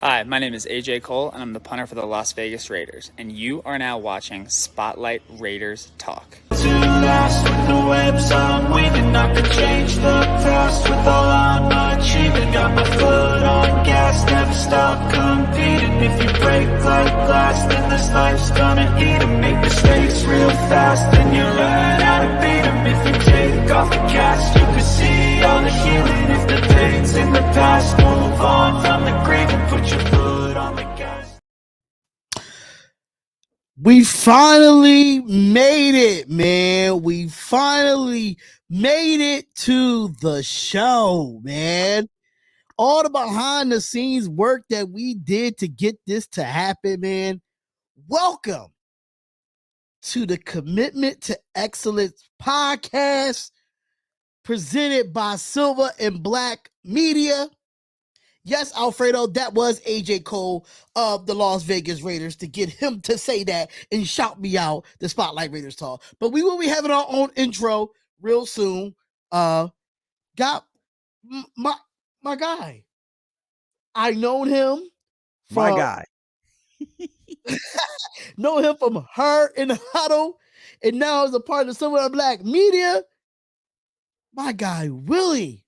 Hi, my name is AJ Cole, and I'm the punter for the Las Vegas Raiders, and you are now watching Spotlight Raiders Talk. To last with the webs I'm weaving, I could change the past with all I'm achieving. Got my foot on gas, never stop competing. If you break like glass, then this life's gonna eat 'em. Make mistakes real fast, then you learn how to beat 'em. If you take off the cast, you can see all the healing. If the pain's in the past, move on from the grave and put your foot on the gas. We finally made it, man. We finally made it to the show, man. All the behind the scenes work that we did to get this to happen, man. Welcome to the Commitment to Excellence podcast presented by Silver and Black Media. Yes, Alfredo, that was AJ Cole of the Las Vegas Raiders to get him to say that and shout me out the Spotlight Raiders Talk. But we will be having our own intro real soon. Got my guy. I known him from my guy. know him from Her in the Huddle, and now as a part of Silver and Black Media. My guy Willie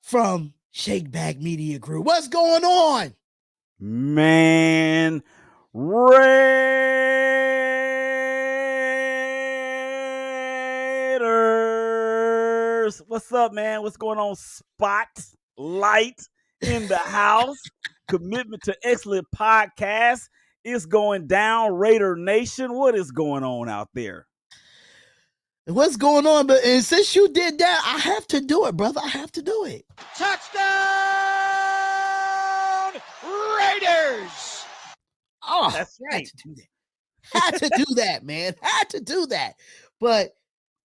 from ShakeBack Media Group. What's going on? Man, Raiders. What's up, man? What's going on? Spotlight in the house. Commitment to Excellent podcast is going down. Raider Nation, what is going on out there? What's going on? But and since you did that, I have to do it, brother. I have to do it. Touchdown, Raiders! Oh, That's right. Had to do that. Had to do that, man. Had to do that. But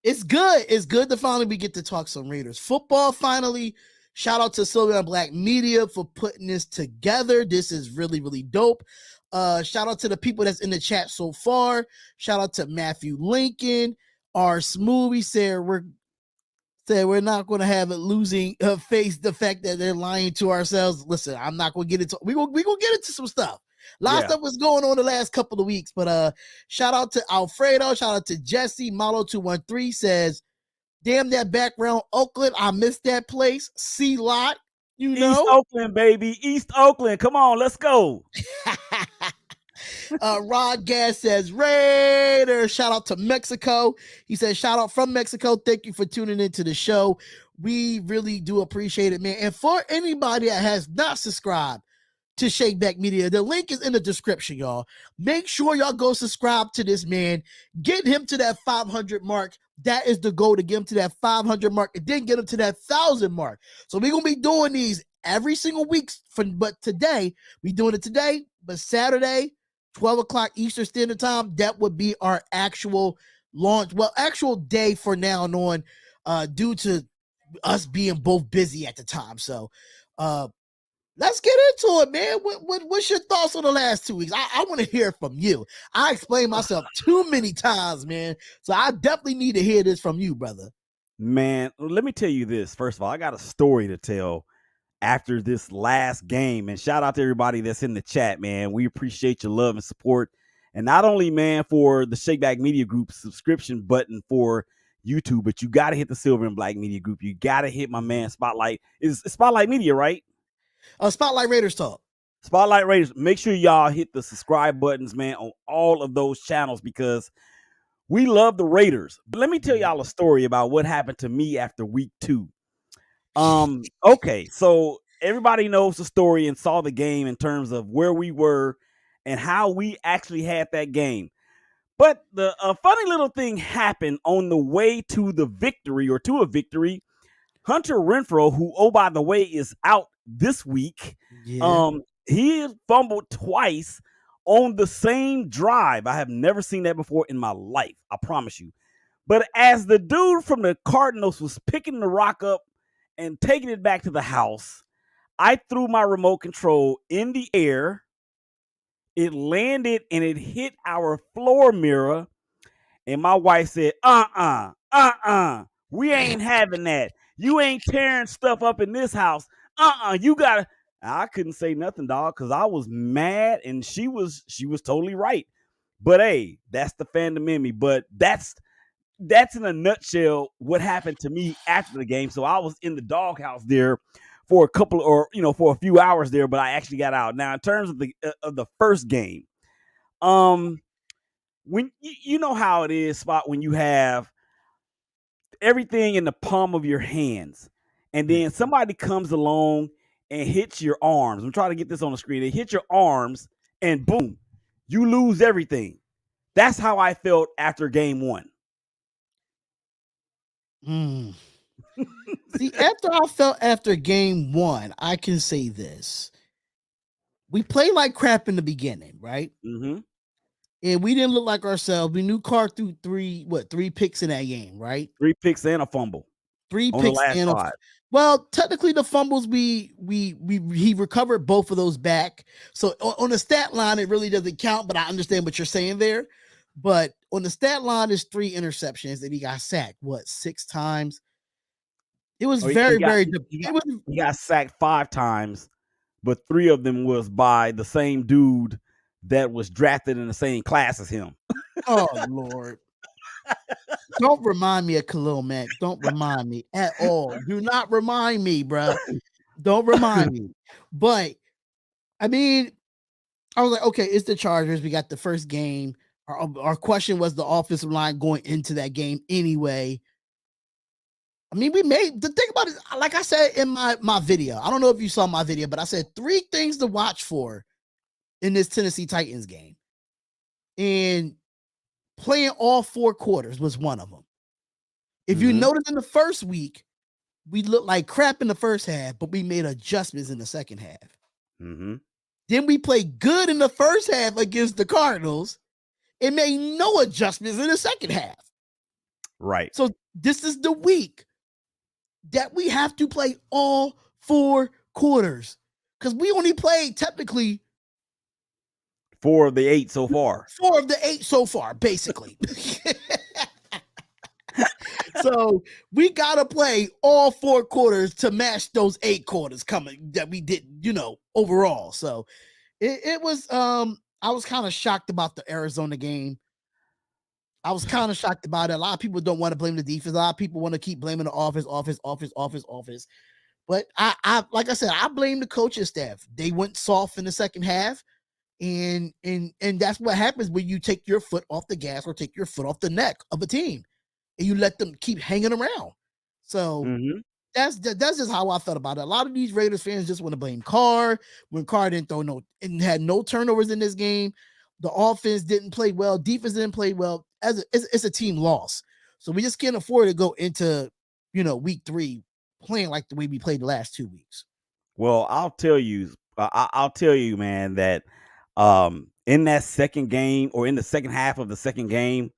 it's good. It's good to finally we get to talk some Raiders football finally. Shout out to Silver and Black Media for putting this together. This is really, really dope. Shout out to the people that's in the chat so far. Shout out to Matthew Lincoln. Our Smoothie said we're not going to have it losing face the fact that they're lying to ourselves. Listen, I'm not going to get into we gonna get into some stuff. A lot of stuff was going on the last couple of weeks, but shout out to Alfredo, shout out to Jesse. Malo213 says, "Damn that background, Oakland. I missed that place. C-Lot, you know." East Oakland, baby. East Oakland. Come on, let's go. Rod Gas says Raiders. Shout out to Mexico. He says, shout out from Mexico. Thank you for tuning into the show. We really do appreciate it, man. And for anybody that has not subscribed to ShakeBack Media, the link is in the description, y'all. Make sure y'all go subscribe to this man. Get him to that 500 mark. That is the goal, to get him to that 500 mark and then get him to that 1,000 mark. So we're going to be doing these every single week. But today, we're doing it today. But Saturday, 12 o'clock Eastern Standard Time, that would be our actual launch. Well, actual day for now on, due to us being both busy at the time. So let's get into it, man. What's your thoughts on the last 2 weeks? I want to hear from you. I explained myself too many times, man. So I definitely need to hear this from you, brother. Man, let me tell you this. First of all, I got a story to tell after this last game, and shout out to everybody that's in the chat, man. We appreciate your love and support, and not only, man, for the ShakeBack Media Group subscription button for YouTube, but you got to hit the Silver and Black Media Group. You got to hit my man Spotlight. It's Spotlight Media, right? Spotlight Raiders Talk. Spotlight Raiders. Make sure y'all hit the subscribe buttons, man, on all of those channels, because we love the Raiders. But let me tell y'all a story about what happened to me after week 2. Okay, so everybody knows the story and saw the game in terms of where we were and how we actually had that game. But a funny little thing happened on the way to the victory, or to a victory. Hunter Renfrow, who, oh, by the way, is out this week. Yeah. He fumbled twice on the same drive. I have never seen that before in my life, I promise you. But as the dude from the Cardinals was picking the rock up and taking it back to the house, I threw my remote control in the air. It landed and it hit our floor mirror. And my wife said, we ain't having that. You ain't tearing stuff up in this house. You gotta. I couldn't say nothing, dog, because I was mad, and she was totally right. But hey, that's the fandom in me. But that's in a nutshell what happened to me after the game. So I was in the doghouse there for a couple, or for a few hours there, but I actually got out. Now, in terms of the first game, when you know how it is, Spot, when you have everything in the palm of your hands, and then somebody comes along and hits your arms. I'm trying to get this on the screen. They hit your arms, and boom, you lose everything. That's how I felt after game one. See, after I felt after game one, I can say this. We played like crap in the beginning, right? Mm-hmm. And we didn't look like ourselves. We knew Carr threw three picks in that game, right? 3 picks and a fumble. 3 on picks the last and drive. Well, technically the fumbles he recovered both of those back. So on the stat line, it really doesn't count, but I understand what you're saying there. But on the stat line, there's 3 interceptions and he got sacked, 6 times? It was He got sacked 5 times, but 3 of them was by the same dude that was drafted in the same class as him. Oh, Lord. Don't remind me of Khalil Mack. Don't remind me at all. Do not remind me, bro. Don't remind me. But, I mean, I was like, okay, it's the Chargers. We got the first game. Our question was the offensive line going into that game anyway. I mean, we made the thing about it, like I said in my video. I don't know if you saw my video, but I said 3 things to watch for in this Tennessee Titans game. And playing all 4 quarters was one of them. If you notice in the first week, we looked like crap in the first half, but we made adjustments in the second half. Then we played good in the first half against the Cardinals and made no adjustments in the second half. Right. So this is the week that we have to play all 4 quarters because we only played technically 4 of the 8 so far. 4 of the 8 so far, basically. So we gotta play all 4 quarters to match those 8 quarters coming that we did, overall. So it was I was kind of shocked about the Arizona game. I was kind of shocked about it. A lot of people don't want to blame the defense. A lot of people want to keep blaming the offense. But I like I said, I blame the coaching staff. They went soft in the second half. And that's what happens when you take your foot off the gas or take your foot off the neck of a team and you let them keep hanging around. So that's just how I felt about it. A lot of these Raiders fans just want to blame Carr when Carr didn't throw and had no turnovers in this game. The offense didn't play well. Defense didn't play well. It's a team loss. So we just can't afford to go into, week 3 playing like the way we played the last 2 weeks. Well, I'll tell you, man, that in that second game or in the second half of the second game,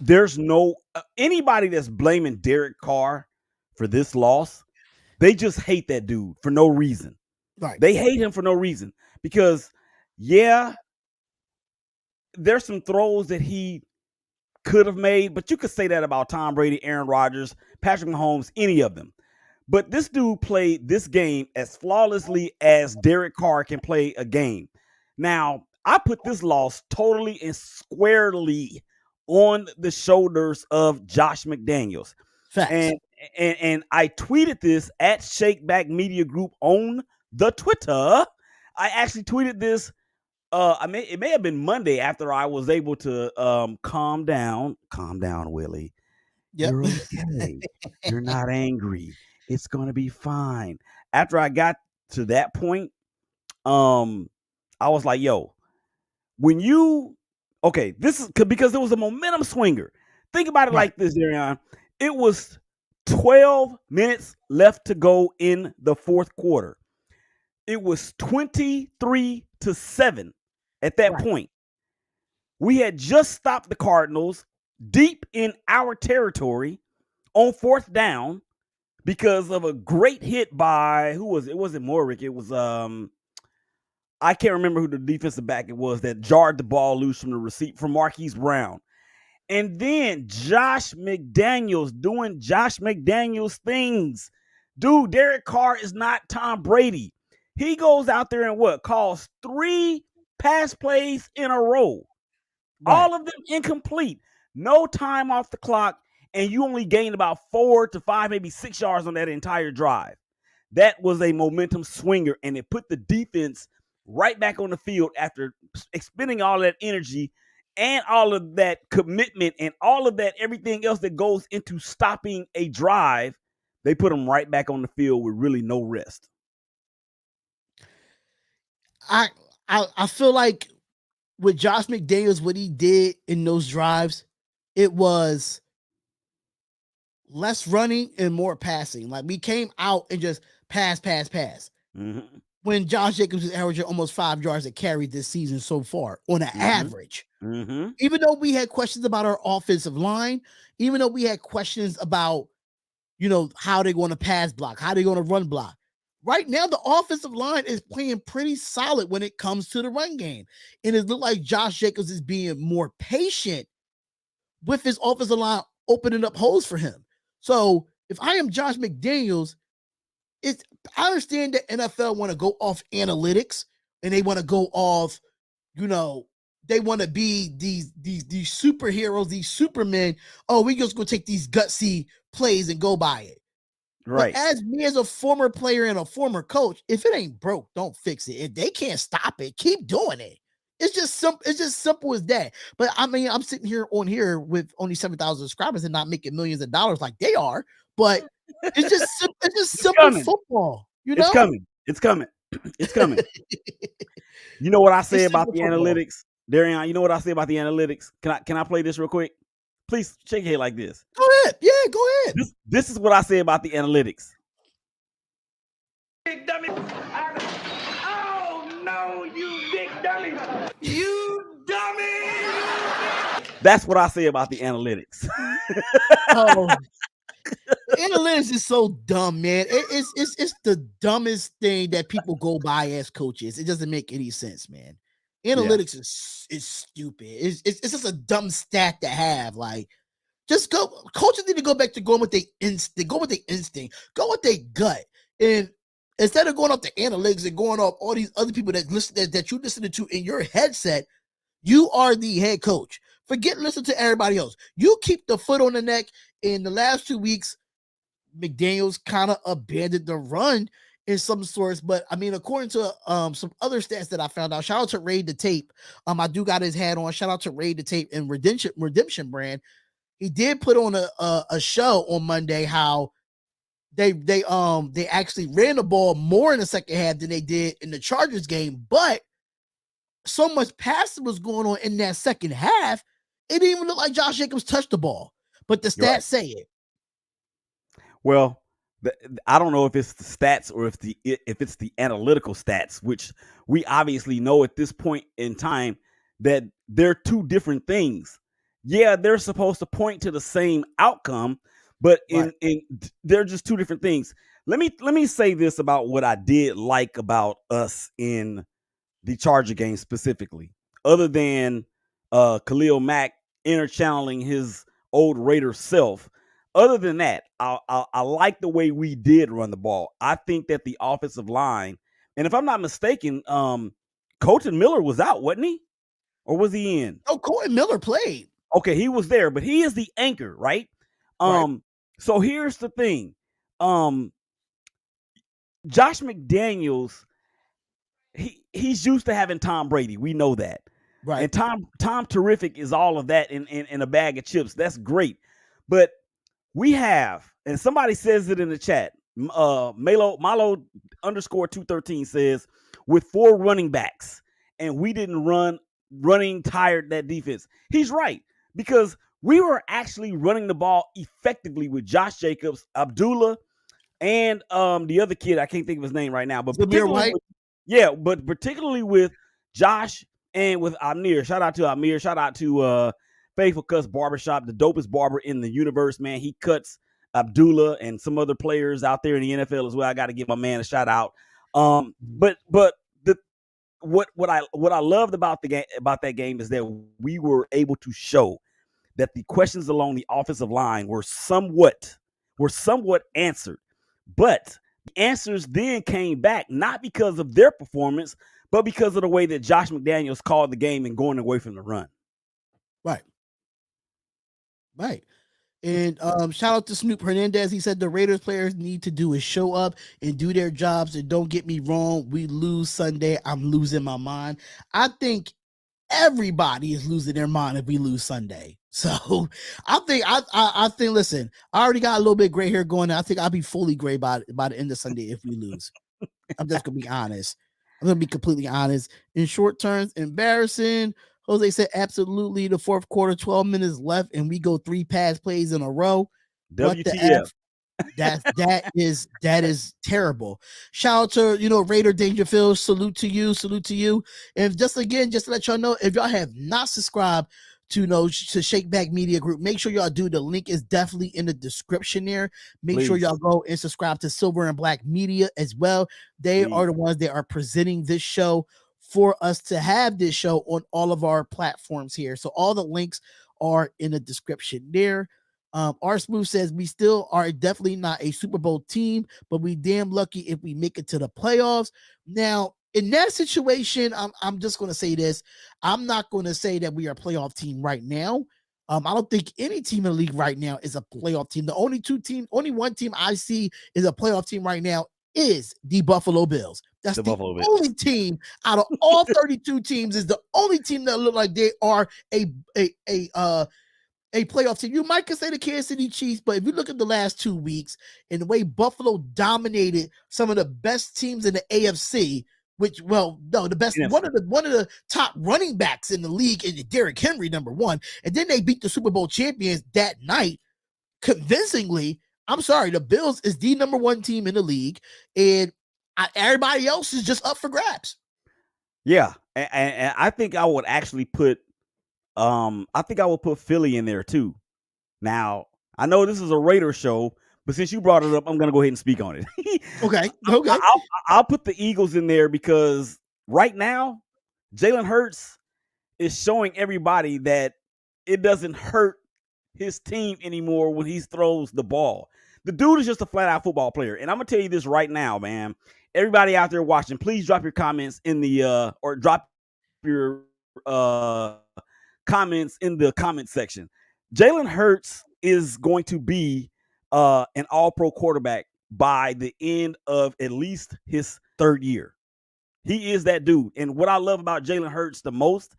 there's no anybody that's blaming Derek Carr for this loss. They just hate that dude for no reason. Right. They hate him for no reason because, there's some throws that he could have made, but you could say that about Tom Brady, Aaron Rodgers, Patrick Mahomes, any of them. But this dude played this game as flawlessly as Derek Carr can play a game. Now, I put this loss totally and squarely on the shoulders of Josh McDaniels. Facts. And I tweeted this at ShakeBack Media Group on the Twitter. I actually tweeted this. It may have been Monday after I was able to calm down, Willie. Yep. You're okay. You're not angry. It's gonna be fine. After I got to that point, I was like, yo, this is because it was a momentum swinger. Think about it like this, Darion. It was 12 minutes left to go in the fourth quarter. It was 23-7 at that point. We had just stopped the Cardinals deep in our territory on fourth down because of a great hit by, who was it? It wasn't Morick. It was, I can't remember who the defensive back it was that jarred the ball loose from the receipt from Marquise Brown. And then Josh McDaniels doing Josh McDaniels things. Dude, Derek Carr is not Tom Brady. He goes out there and calls 3 pass plays in a row. Right. All of them incomplete. No time off the clock, and you only gained about 4 to 5, maybe 6 yards on that entire drive. That was a momentum swinger, and it put the defense right back on the field after expending all that energy and all of that commitment and all of that everything else that goes into stopping a drive. They put them right back on the field with really no rest. I feel like with Josh McDaniels, what he did in those drives, it was less running and more passing. Like we came out and just pass. Mm-hmm. When Josh Jacobs is averaging almost 5 yards a carry this season so far on an average. Mm-hmm. Even though we had questions about our offensive line, even though we had questions about, how they're going to pass block, how they're going to run block. Right now, the offensive line is playing pretty solid when it comes to the run game. And it looked like Josh Jacobs is being more patient with his offensive line opening up holes for him. So if I am Josh McDaniels, I understand that NFL want to go off analytics and they want to go off, they want to be these superheroes, these supermen. Oh, we just going to take these gutsy plays and go by it. Right. But as me as a former player and a former coach, if it ain't broke, don't fix it. If they can't stop it, keep doing it. It's just simple as that. But I mean, I'm sitting here with only 7,000 subscribers and not making millions of dollars like they are. But it's just simple coming. football. It's coming. You know what I say about the analytics, Darion? You know what I say about the analytics? Can I play this real quick? Please shake your head like this. Go ahead. Yeah, go ahead. This is what I say about the analytics. Big dummy. Oh no, you big dummy. You dummy. That's what I say about the analytics. Oh. Analytics is so dumb, man. It's the dumbest thing that people go by as coaches. It doesn't make any sense, man. Analytics is stupid. It's just a dumb stat to have. Like, just go. Coaches need to go back to going with their instinct. Go with their instinct. Go with their gut. And instead of going off the analytics and going off all these other people that you listening to in your headset, you are the head coach. Forget listening to everybody else. You keep the foot on the neck. In the last 2 weeks, McDaniels kind of abandoned the run in some sorts, but I mean, according to some other stats that I found out, shout out to Raid the Tape. I do got his hat on. Shout out to Raid the Tape and Redemption Brand. He did put on a show on Monday how they actually ran the ball more in the second half than they did in the Chargers game, but so much passing was going on in that second half, it didn't even look like Josh Jacobs touched the ball. But the stats say it. Well, I don't know if it's the stats or if it's the analytical stats, which we obviously know at this point in time that they're two different things. Yeah, they're supposed to point to the same outcome, but they're just two different things. Let me say this about what I did like about us in the Charger game specifically, other than Khalil Mack interchanneling his old Raider self. Other than that, I like the way we did run the ball. I think that the offensive line, and if I'm not mistaken, Colton Miller was out, wasn't he? Or was he in? Oh, Colton Miller played. Okay, he was there, but he is the anchor, right? So here's the thing. Josh McDaniels, he's used to having Tom Brady. We know that. Right. And Tom Terrific is all of that in a bag of chips. That's great. But we have, and somebody says it in the chat, Malo _213 says, with 4 running backs, and we didn't running tired that defense. He's right, because we were actually running the ball effectively with Josh Jacobs, Abdullah, and the other kid, I can't think of his name right now, but particularly with Josh and with Amir. Shout out to Amir. Shout out to Faithful Cuts Barbershop, the dopest barber in the universe, man. He cuts Abdullah and some other players out there in the NFL as well. I got to give my man a shout out. But what I loved about that game is that we were able to show that the questions along the offensive line were somewhat answered. But answers then came back, not because of their performance, but because of the way that Josh McDaniels called the game and going away from the run. Right. And shout out to Snoop Hernandez. He said the Raiders players need to do is show up and do their jobs. And don't get me wrong, we lose Sunday, I'm losing my mind. I think everybody is losing their mind if we lose Sunday. So I think listen, I already got a little bit gray hair going. I think I'll be fully gray by the end of Sunday if we lose. I'm just gonna be honest. I'm gonna be completely honest. In short terms, embarrassing. Jose said absolutely the fourth quarter, 12 minutes left, and we go 3 pass plays in a row. What the F? That is terrible. Shout out to Raider Dangerfield. Salute to you. And just to let y'all know, if y'all have not subscribed to ShakeBack Media Group, make sure y'all do. The link is definitely in the description there. Make sure y'all go and subscribe to Silver and Black Media as well. They are the ones that are presenting this show for us to have this show on all of our platforms here. So all the links are in the description there. R Smooth says we still are definitely not a Super Bowl team, but we damn lucky if we make it to the playoffs. Now, in that situation, I'm just going to say this. I'm not going to say that we are a playoff team right now. I don't think any team in the league right now is a playoff team. The only one team I see is a playoff team right now is the Buffalo Bills. That's the only team out of all 32 teams is the only team that look like they are a playoff team. You might could say the Kansas City Chiefs, but if you look at the last 2 weeks and the way Buffalo dominated some of the best teams in the AFC, the best one of the top running backs in the league is Derrick Henry, number one, and then they beat the Super Bowl champions that night convincingly. I'm sorry, the Bills is the number one team in the league, and everybody else is just up for grabs. Yeah, and I think I would actually put Philly in there too. Now, I know this is a Raider show, but since you brought it up, I'm going to go ahead and speak on it. Okay. I'll put the Eagles in there because right now, Jalen Hurts is showing everybody that it doesn't hurt his team anymore when he throws the ball. The dude is just a flat-out football player. And I'm going to tell you this right now, man. Everybody out there watching, please drop your comments in the or drop your comments in the comment section. Jalen Hurts is going to be an all-pro quarterback by the end of at least his third year. He is that dude. And what I love about Jalen Hurts the most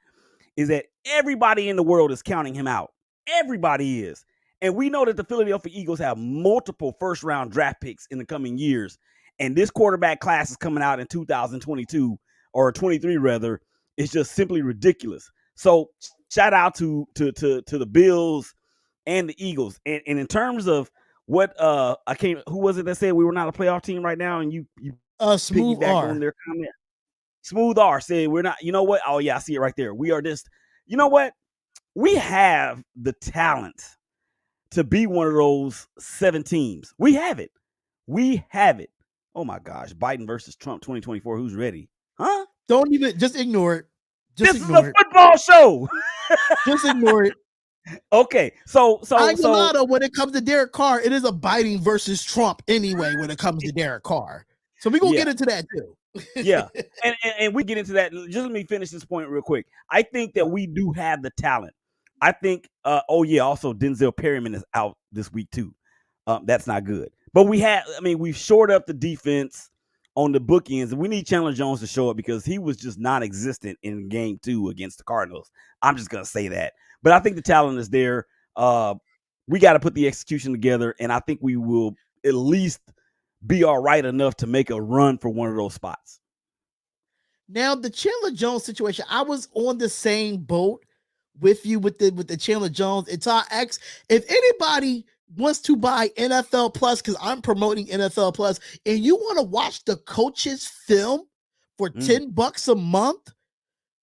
is that everybody in the world is counting him out. Everybody is. And we know that the Philadelphia Eagles have multiple first-round draft picks in the coming years. And this quarterback class is coming out in 2022 or 23 rather. It's just simply ridiculous. So shout out to the Bills and the Eagles. And in terms of what who was it that said we were not a playoff team right now? And you Smooth R on their comment. Smooth R said we're not. You know what? Oh yeah, I see it right there. We are just. You know what? We have the talent to be one of those 7 teams. We have it. Oh my gosh, Biden versus Trump 2024. Who's ready? Huh? Don't even just ignore it. This is a football show. Just ignore it. Okay, so when it comes to Derek Carr, it is a Biden versus Trump anyway. When it comes to Derek Carr, so we're gonna get into that too. Yeah, and we get into that. Just let me finish this point real quick. I think that we do have the talent. I think. Also Denzel Perryman is out this week too. That's not good. But we've shored up the defense on the bookends, and we need Chandler Jones to show up because he was just non-existent in game 2 against the Cardinals. I'm just gonna say that. But I think the talent is there. We got to put the execution together, and I think we will at least be all right enough to make a run for one of those spots. Now, the Chandler Jones situation, I was on the same boat with you with the Chandler Jones. It's our ex. If anybody wants to buy NFL Plus, because I'm promoting NFL Plus, and you want to watch the coach's film for $10 a month,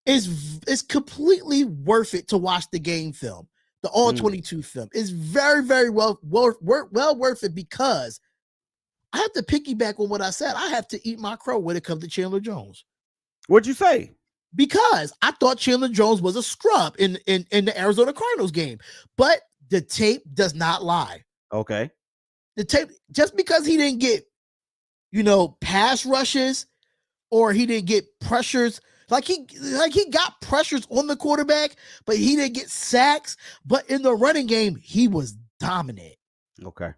it's completely worth it to watch the game film, the all 22 film. It's very, very well worth it because I have to piggyback on what I said. I have to eat my crow when it comes to Chandler Jones. What'd you say? Because I thought Chandler Jones was a scrub in the Arizona Cardinals game, but the tape does not lie. Okay. The tape, just because he didn't get pass rushes, or he didn't get pressures. Like he got pressures on the quarterback, but he didn't get sacks. But in the running game, he was dominant. Okay.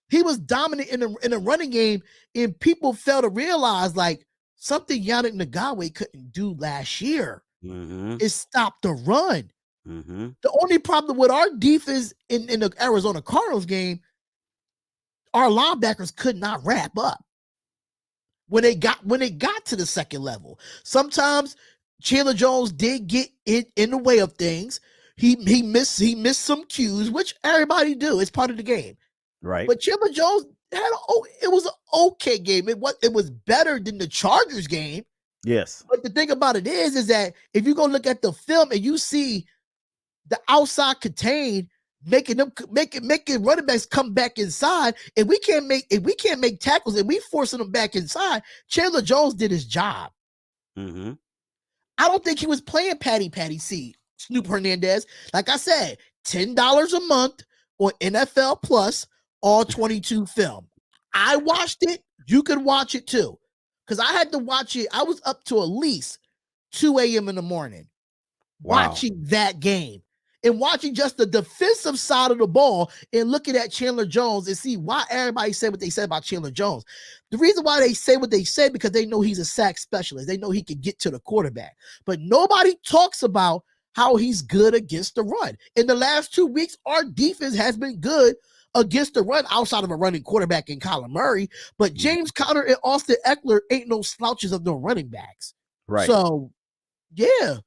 He was dominant in the running game, and people fail to realize like something Yannick Ngakoue couldn't do last year is stop the run. The only problem with our defense in the Arizona Cardinals game, our linebackers could not wrap up when they got to the second level. Sometimes Chandler Jones did get in the way of things. He missed some cues, which everybody do. It's part of the game. Right. But Chandler Jones it was an okay game. It was better than the Chargers game. Yes. But the thing about it is that if you go look at the film and you see the outside contain making running backs come back inside, and we can't make tackles and we forcing them back inside, Chandler Jones did his job. I don't think he was playing Patty C, Snoop Hernandez. Like I said, $10 a month on NFL Plus, all 22 film. I watched it. You could watch it too. Because I had to watch it. I was up to at least 2 a.m. in the morning watching that game and watching just the defensive side of the ball and looking at Chandler Jones and see why everybody said what they said about Chandler Jones. The reason why they say what they say, because they know he's a sack specialist. They know he can get to the quarterback. But nobody talks about how he's good against the run. In the last 2 weeks, our defense has been good against the run outside of a running quarterback in Kyler Murray. But James Conner and Austin Eckler ain't no slouches of no running backs. Right. So, yeah.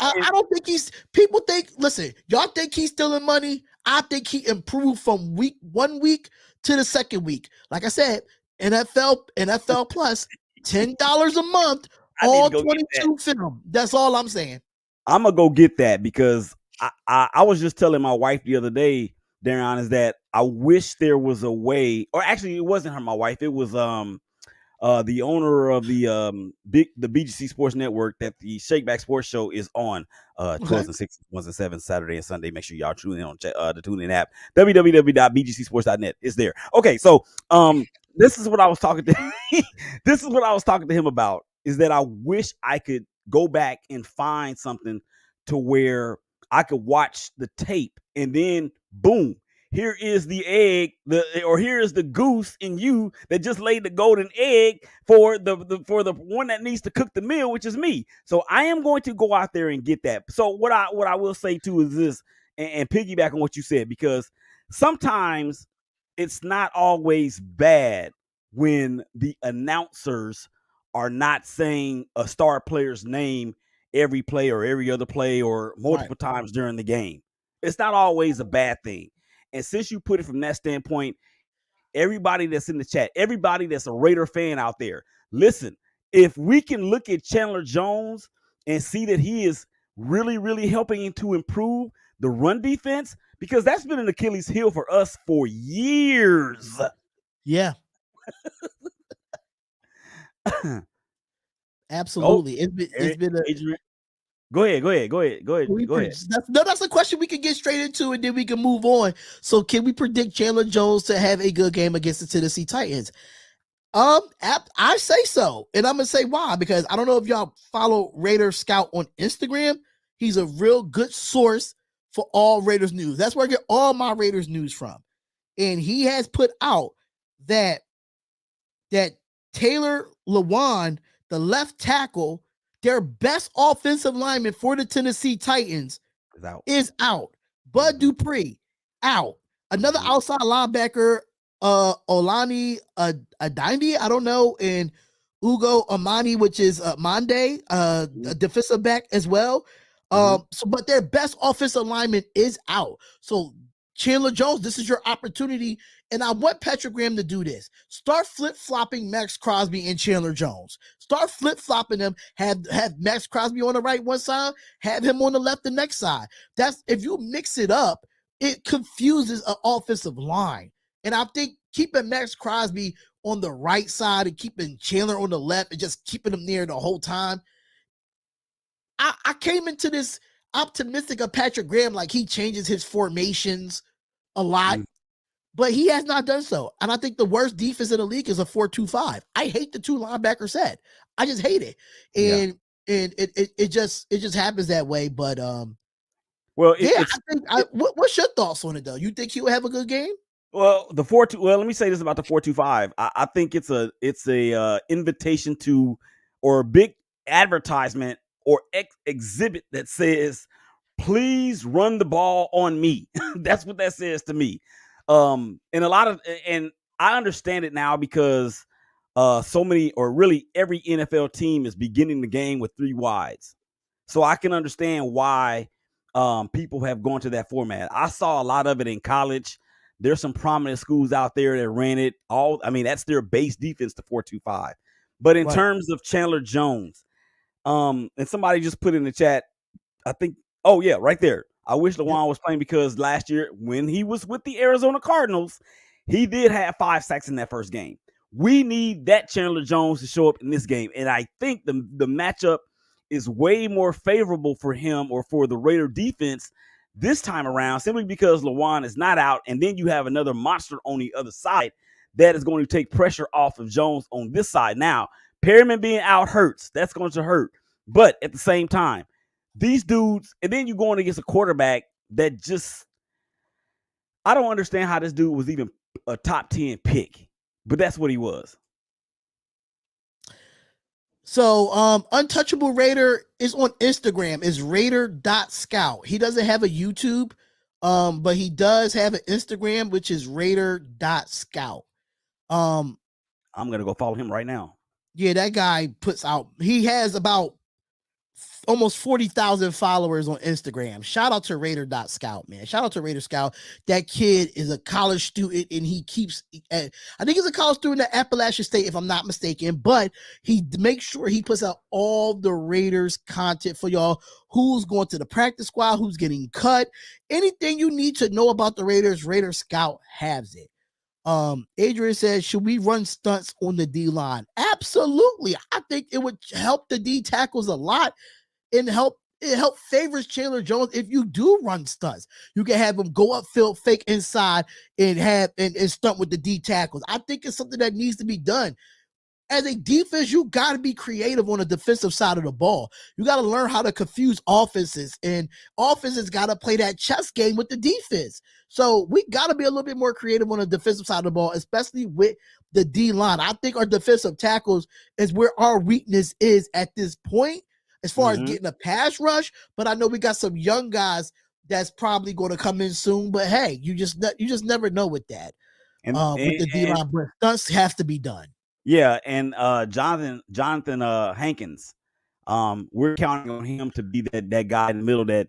I don't think people think, listen, y'all think he's stealing money. I think he improved from one week to the second week. Like I said, NFL Plus, $10 a month, all 22 film. That's all I'm saying. I'm going to go get that because I was just telling my wife the other day, Darion, is that I wish there was a way, or actually it wasn't her, my wife. It was the owner of the BGC Sports Network that the ShakeBack Sports Show is on 12s and 6s, 1s and 7s, Saturday and Sunday. Make sure y'all tune in on the TuneIn app, www.bgcsports.net. It's there. Okay, so this is what I was talking to this is what I was talking to him about, is that I wish I could go back and find something to where I could watch the tape and then boom, here is the egg, or here is the goose in you that just laid the golden egg for the one that needs to cook the meal, which is me. So I am going to go out there and get that. So what I will say too is this, and piggyback on what you said, because sometimes it's not always bad when the announcers are not saying a star player's name every play or every other play or multiple times during the game. It's not always a bad thing. And since you put it from that standpoint, everybody that's in the chat, everybody that's a Raider fan out there, listen, if we can look at Chandler Jones and see that he is really, really helping to improve the run defense, because that's been an Achilles heel for us for years. Yeah. Absolutely. It's been a... Go ahead. That's a question we can get straight into, and then we can move on. So, can we predict Chandler Jones to have a good game against the Tennessee Titans? I say so, and I'm gonna say why, because I don't know if y'all follow Raider Scout on Instagram. He's a real good source for all Raiders news. That's where I get all my Raiders news from, and he has put out that Taylor Lewan, the left tackle, their best offensive lineman for the Tennessee Titans, is out. Bud Dupree, out. Another outside linebacker, Olani Adindi, I don't know, and Ugo Amani, which is Monday, a defensive back as well. But their best offensive lineman is out. So Chandler Jones, this is your opportunity. And I want Patrick Graham to do this. Start flip-flopping Max Crosby and Chandler Jones. Start flip-flopping them. Have Max Crosby on the right one side, have him on the left the next side. That's, if you mix it up, it confuses an offensive line. And I think keeping Max Crosby on the right side and keeping Chandler on the left and just keeping them there the whole time. I came into this optimistic of Patrick Graham, like he changes his formations a lot. but he has not done so. And I think the worst defense in the league is a 4-2-5. I hate the two linebacker set. I just hate it. And it just happens that way. But well, I think what's your thoughts on it though? You think he will have a good game? Well, the 4-2. Well, let me say this about the 4-2-5. I think it's a invitation to, or a big advertisement or exhibit that says, "Please run the ball on me." That's what that says to me. And I understand it now because so many, or really every NFL team is beginning the game with 3 wides. So I can understand why people have gone to that format. I saw a lot of it in college. There's some prominent schools out there that ran it that's their base defense, the 4-2-5. But in terms of Chandler Jones, and somebody just put in the chat, I think, oh yeah, right there. I wish Lawan was playing because last year when he was with the Arizona Cardinals, he did have 5 sacks in that first game. We need that Chandler Jones to show up in this game. And I think the matchup is way more favorable for him or for the Raider defense this time around, simply because Lawan is not out. And then you have another monster on the other side that is going to take pressure off of Jones on this side. Now, Perryman being out hurts. That's going to hurt. But at the same time, these dudes, and then you're going against a quarterback that just, I don't understand how this dude was even a top 10 pick, but that's what he was. So Untouchable Raider is on Instagram, is Raider.scout. He doesn't have a YouTube, but he does have an Instagram, which is Raider.scout. I'm gonna go follow him right now. Yeah, that guy he has about almost 40,000 followers on Instagram. Shout out to Raider.scout, man. Shout out to Raider Scout. That kid is a college student, and I think he's a college student at Appalachian State, if I'm not mistaken, but he makes sure he puts out all the Raiders content for y'all. Who's going to the practice squad, who's getting cut, anything you need to know about the Raiders, Raider Scout has it. Adrian says, should we run stunts on the D line? Absolutely. I think it would help the D tackles a lot, and it help favors Chandler Jones if you do run stunts. You can have him go upfield, fake inside, and stunt with the D tackles. I think it's something that needs to be done. As a defense, you got to be creative on the defensive side of the ball. You got to learn how to confuse offenses, and offenses got to play that chess game with the defense. So we got to be a little bit more creative on the defensive side of the ball, especially with the D line. I think our defensive tackles is where our weakness is at this point, as far as getting a pass rush. But I know we got some young guys that's probably going to come in soon. But hey, you just never know with that. With the D line, but stunts have to be done. Yeah, and Jonathan Hankins, we're counting on him to be that guy in the middle that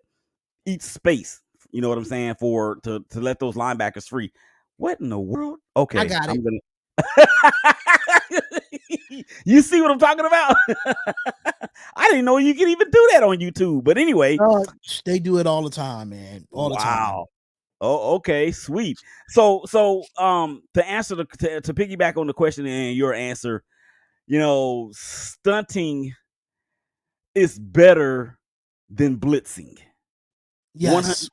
eats space. You know what I'm saying? To let those linebackers free. What in the world? Okay, I got it. You see what I'm talking about? I didn't know you could even do that on YouTube. But anyway, they do it all the time, man. All the time. Oh, okay, sweet. So to answer to piggyback on the question and your answer, stunting is better than blitzing. Yes.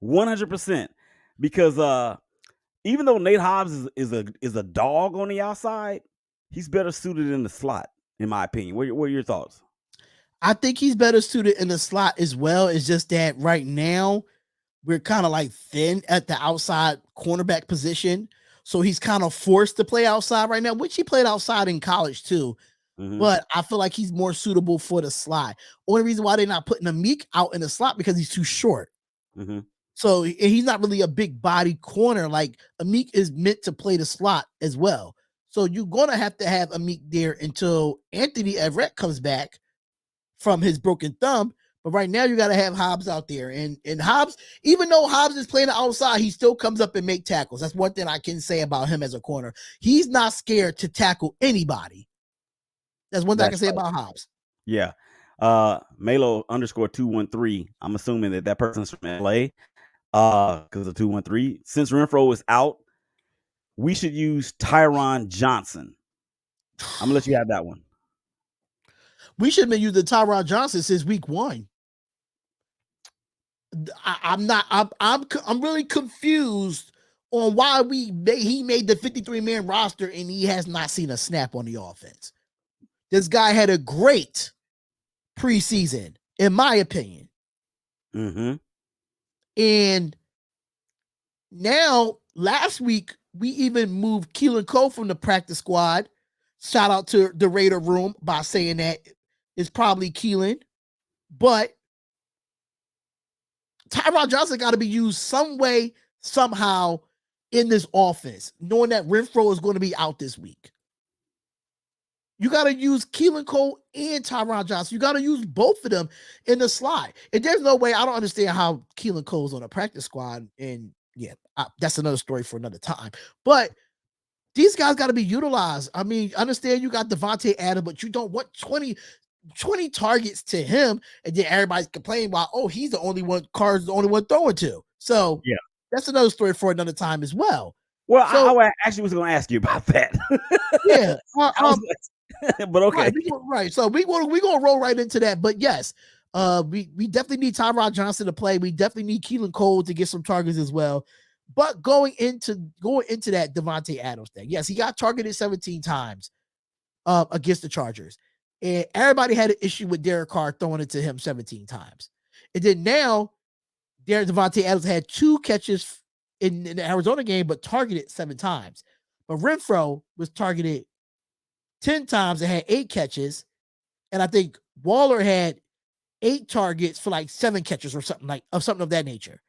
100%. Because even though Nate Hobbs is a dog on the outside, he's better suited in the slot, in my opinion. What are your thoughts? I think he's better suited in the slot as well. It's just that right now we're kind of like thin at the outside cornerback position. So he's kind of forced to play outside right now, which he played outside in college too. But I feel like he's more suitable for the slot. Only reason why they're not putting Amik out in the slot because he's too short. So he's not really a big body corner. Like Amik is meant to play the slot as well. So you're going to have Amik there until Anthony Everett comes back from his broken thumb. But right now you got to have Hobbs out there. And Hobbs, even though Hobbs is playing outside, he still comes up and make tackles. That's one thing I can say about him as a corner. He's not scared to tackle anybody. That's one thing I can say about Hobbs. Yeah. Melo_213. I'm assuming that person's from LA. Because of 213. Since Renfro is out, we should use Tyron Johnson. I'm gonna let you have that one. We should have been using Tyron Johnson since week 1. I'm really confused on why he made the 53-man roster and he has not seen a snap on the offense. This guy had a great preseason, in my opinion. Mm-hmm. And now, last week, we even moved Keelan Cole from the practice squad. Shout out to the Raider room by saying that it's probably Keelan. But Tyrod Johnson got to be used some way, somehow in this offense, knowing that Renfro is going to be out this week. You got to use Keelan Cole and Tyrod Johnson. You got to use both of them in the slot. And there's no way, I don't understand how Keelan Cole's on a practice squad. And yeah, that's another story for another time. But these guys got to be utilized. I mean, understand you got Devontae Adams, but you don't want 20 targets to him, and then everybody's complaining about, oh, he's the only one, Carr's the only one throwing to. So yeah, that's another story for another time as well. Well, so, I actually was going to ask you about that. Yeah. But okay. Right. So we're gonna roll right into that. But yes, we definitely need Tyrod Johnson to play. We definitely need Keelan Cole to get some targets as well. But going into that Devontae Adams thing, yes, he got targeted 17 times against the Chargers. And everybody had an issue with Derek Carr throwing it to him 17 times. And then now, Devontae Adams had 2 catches in the Arizona game, but targeted 7 times. But Renfro was targeted 10 times and had 8 catches. And I think Waller had 8 targets for like 7 catches or something of that nature.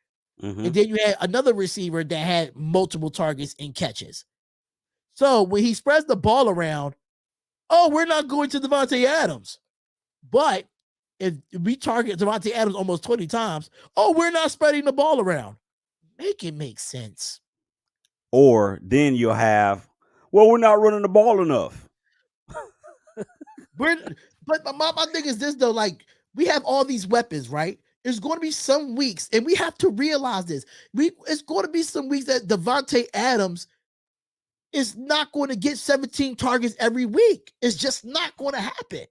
Mm-hmm. And then you had another receiver that had multiple targets and catches. So when he spreads the ball around, oh, we're not going to Devontae Adams. But if we target Devontae Adams almost 20 times, oh, we're not spreading the ball around. Make it make sense. Or then you'll have, well, we're not running the ball enough. But my thing is this, though, like, we have all these weapons, right? There's going to be some weeks, and we have to realize this. It's going to be some weeks that Devontae Adams is not going to get 17 targets every week. It's just not going to happen.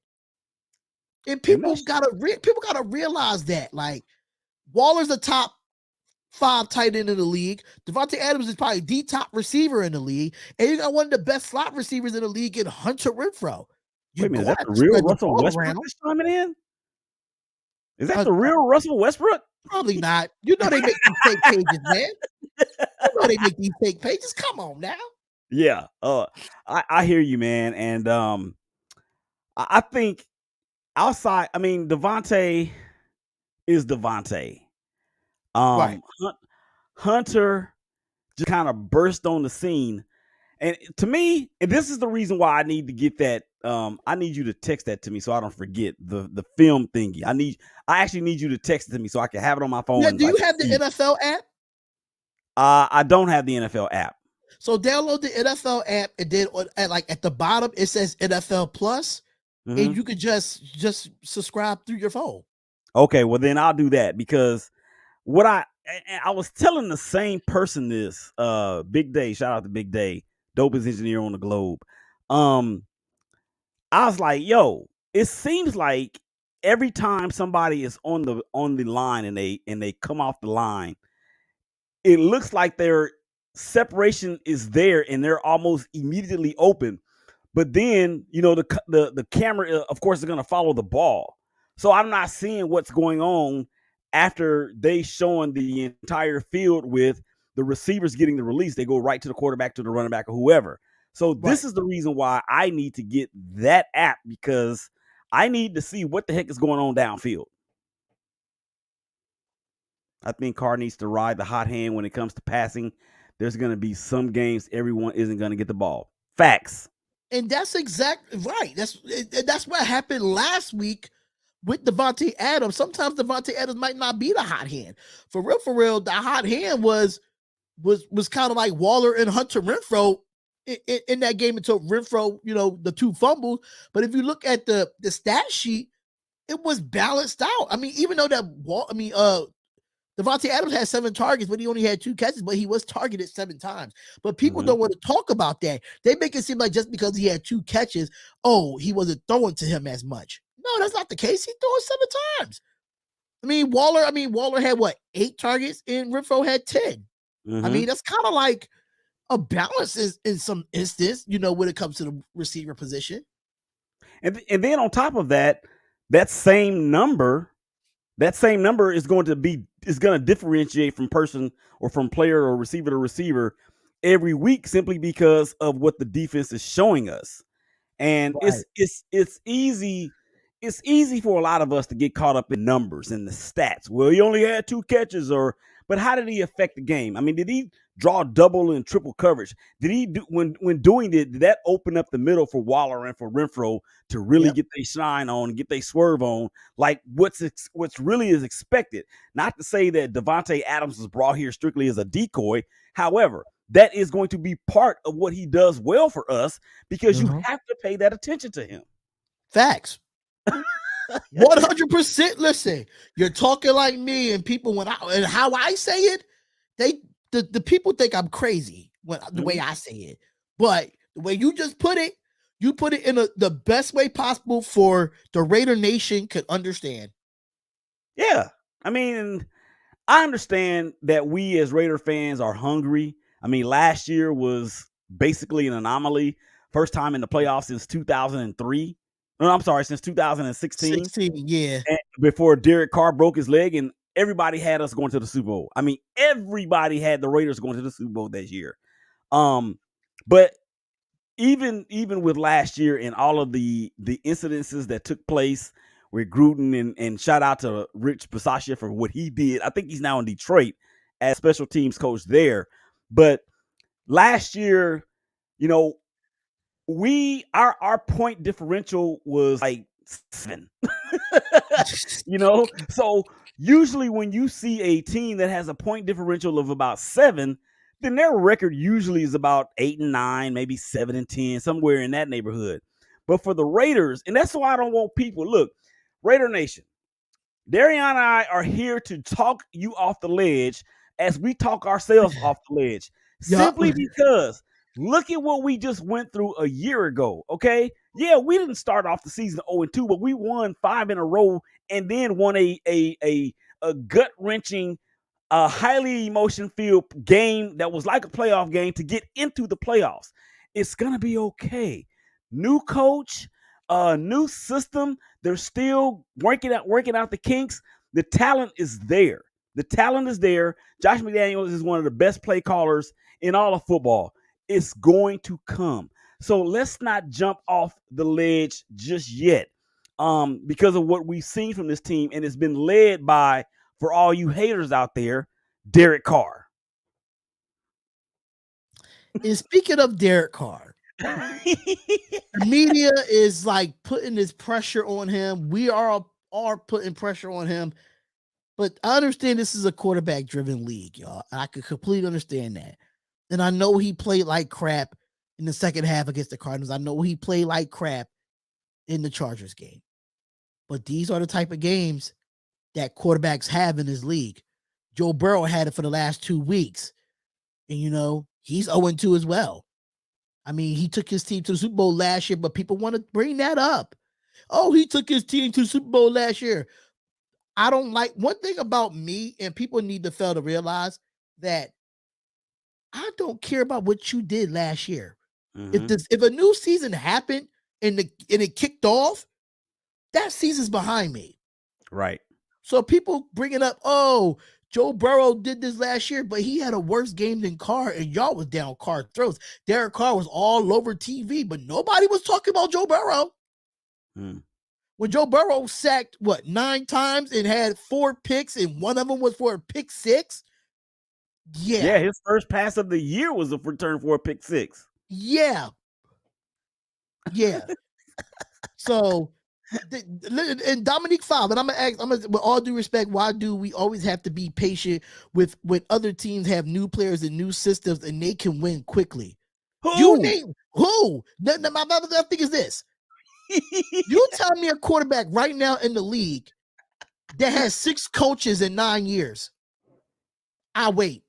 And people gotta realize that. Like, Waller's the top 5 tight end in the league. Devontae Adams is probably the top receiver in the league, and you got one of the best slot receivers in the league in Hunter Renfro. Wait a minute, is that the real Russell Westbrook this time in? Is that the real Russell Westbrook? Probably not. You know they make these fake pages, man. You know they make these fake pages. Come on now. Yeah. I hear you, man. And I think outside, I mean, Devontae is Devontae. Right. Hunter just kind of burst on the scene. And to me, and this is the reason why I need to get that. I need you to text that to me so I don't forget the film thingy. I actually need you to text it to me so I can have it on my phone. Yeah, do you have the NFL app? I don't have the NFL app. So download the NFL app, and then at the bottom it says NFL Plus, and you could just subscribe through your phone. Okay, well then I'll do that, because what I was telling the same person this, Big Day, shout out to Big Day, dopest engineer on the globe. I was like, yo, it seems like every time somebody is on the line and they come off the line, it looks like their separation is there and they're almost immediately open. But then, you know, the camera, of course, is going to follow the ball. So I'm not seeing what's going on after they showing the entire field with the receivers getting the release. They go right to the quarterback, to the running back, or whoever. So this is the reason why I need to get that app, because I need to see what the heck is going on downfield. I think Carr needs to ride the hot hand when it comes to passing. There's going to be some games everyone isn't going to get the ball. Facts. And that's exactly right. That's what happened last week with Devontae Adams. Sometimes Devontae Adams might not be the hot hand. For real, the hot hand was kind of like Waller and Hunter Renfro in that game until Renfro, you know, the 2 fumbles. But if you look at the stat sheet, it was balanced out. I mean, even though Devontae Adams had 7 targets, but he only had 2 catches, but he was targeted 7 times. But people don't want to talk about that. They make it seem like just because he had 2 catches, oh, he wasn't throwing to him as much. No, that's not the case. He threw it 7 times. Waller had what, 8 targets and Renfro had 10. I mean, that's kind of like a balance in some instance, when it comes to the receiver position. And then on top of that, that same number is going to differentiate from person or from player or receiver to receiver every week simply because of what the defense is showing us. And Right. it's easy for a lot of us to get caught up in numbers and the stats. Well, he only had 2 catches, but how did he affect the game? I mean, did he draw double and triple coverage? Did he do when doing it? Did that open up the middle for Waller and for Renfro to really get their shine on, get their swerve on, like what's really is expected? Not to say that Devontae Adams was brought here strictly as a decoy. However, that is going to be part of what he does well for us because you have to pay that attention to him. Facts. 100%. Listen, you're talking like me, and people and how I say it, the people think I'm crazy when the way I say it. But the way you just put it, you put it in the best way possible for the Raider Nation could understand. Yeah, I mean, I understand that we as Raider fans are hungry. I mean, last year was basically an anomaly. First time in the playoffs since 2003. No, I'm sorry, since 2016. 16, yeah. And before Derek Carr broke his leg, and everybody had us going to the Super Bowl. I mean, everybody had the Raiders going to the Super Bowl that year. But even with last year and all of the incidences that took place with Gruden and shout out to Rich Bisaccia for what he did. I think he's now in Detroit as special teams coach there. But last year, our point differential was like 7. So usually when you see a team that has a point differential of about 7, then their record usually is about 8-9, maybe 7-10, somewhere in that neighborhood. But for the Raiders, and that's why I don't want people, look, Raider Nation, Darion and I are here to talk you off the ledge as we talk ourselves off the ledge. Simply because look at what we just went through a year ago, okay? Yeah, we didn't start off the season 0-2, but we won 5 in a row and then won a gut-wrenching, highly emotion-filled game that was like a playoff game to get into the playoffs. It's going to be okay. New coach, new system. They're still working out the kinks. The talent is there. Josh McDaniels is one of the best play callers in all of football. It's going to come. So let's not jump off the ledge just yet because of what we've seen from this team. And it's been led by, for all you haters out there, Derek Carr. And speaking of Derek Carr, the media is like putting this pressure on him. We are putting pressure on him. But I understand this is a quarterback-driven league, y'all. I could completely understand that. And I know he played like crap in the second half against the Cardinals. I know he played like crap in the Chargers game. But these are the type of games that quarterbacks have in this league. Joe Burrow had it for the last 2 weeks. And, he's 0-2 as well. I mean, he took his team to the Super Bowl last year, but people want to bring that up. Oh, he took his team to the Super Bowl last year. I don't like one thing about me, and people need to fail to realize that I don't care about what you did last year. If a new season happened and it kicked off, that season's behind me. Right. So people bringing up, oh, Joe Burrow did this last year, but he had a worse game than Carr, and y'all was down Carr's throats. Derek Carr was all over TV, but nobody was talking about Joe Burrow. When Joe Burrow sacked, 9 times and had 4 picks, and one of them was for a pick 6? Yeah, his first pass of the year was a return for a pick 6. Yeah. So, and Dominique Fowler, and I'm gonna ask, with all due respect, why do we always have to be patient with when other teams have new players and new systems and they can win quickly? You name who? My other thing is this. You tell me a quarterback right now in the league that has 6 coaches in 9 years. I wait.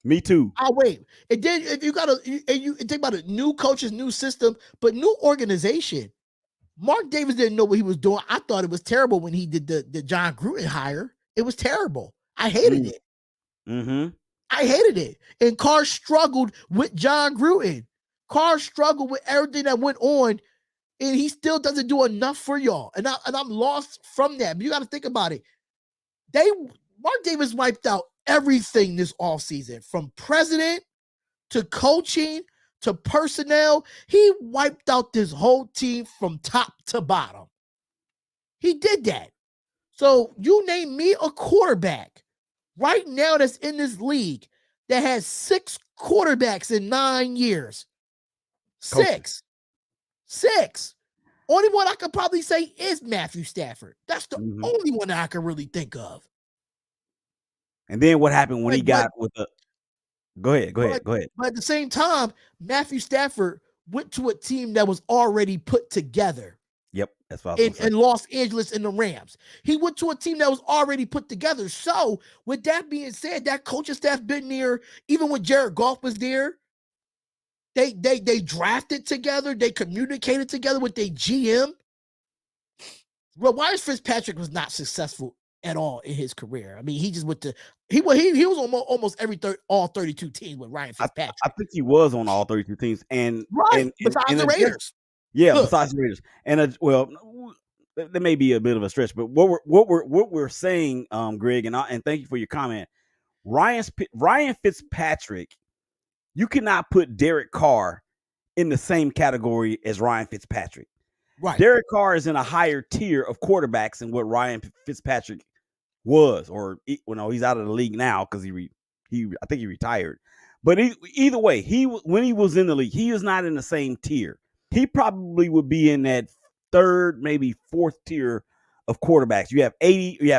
Me too. I'll wait. And then if you think about it, new coaches, new system, but new organization. Mark Davis didn't know what he was doing. I thought it was terrible when he did the John Gruden hire. It was terrible. I hated it. Mm-hmm. I hated it. And Carr struggled with John Gruden. Carr struggled with everything that went on, and he still doesn't do enough for y'all. And I'm lost from that. But you got to think about it. Mark Davis wiped out everything this offseason, from president to coaching to personnel. He wiped out this whole team from top to bottom. He did that. So you name me a quarterback right now that's in this league that has 6 quarterbacks in 9 years. Six. Only one I could probably say is Matthew Stafford. That's the only one that I can really think of. And then what happened when he got with the... Go ahead. But at the same time, Matthew Stafford went to a team that was already put together. Yep, that's what I was in Los Angeles and the Rams. He went to a team that was already put together. So, with that being said, that coaching staff been there. Even when Jared Goff was there, they drafted together. They communicated together with their GM. Well, Ryan Fitzpatrick was not successful at all in his career. I mean, he just went to he was on almost all 32 teams with Ryan Fitzpatrick. I think he was on all 32 teams, and besides the Raiders. Yeah, besides the Raiders, and well, there may be a bit of a stretch, but what we're saying, Greg, and thank you for your comment. Ryan Fitzpatrick, you cannot put Derek Carr in the same category as Ryan Fitzpatrick. Right. Derek Carr is in a higher tier of quarterbacks than what Ryan Fitzpatrick was, or he's out of the league now because I think he retired. But either way, when he was in the league, he is not in the same tier. He probably would be in that third, maybe fourth tier of quarterbacks. You have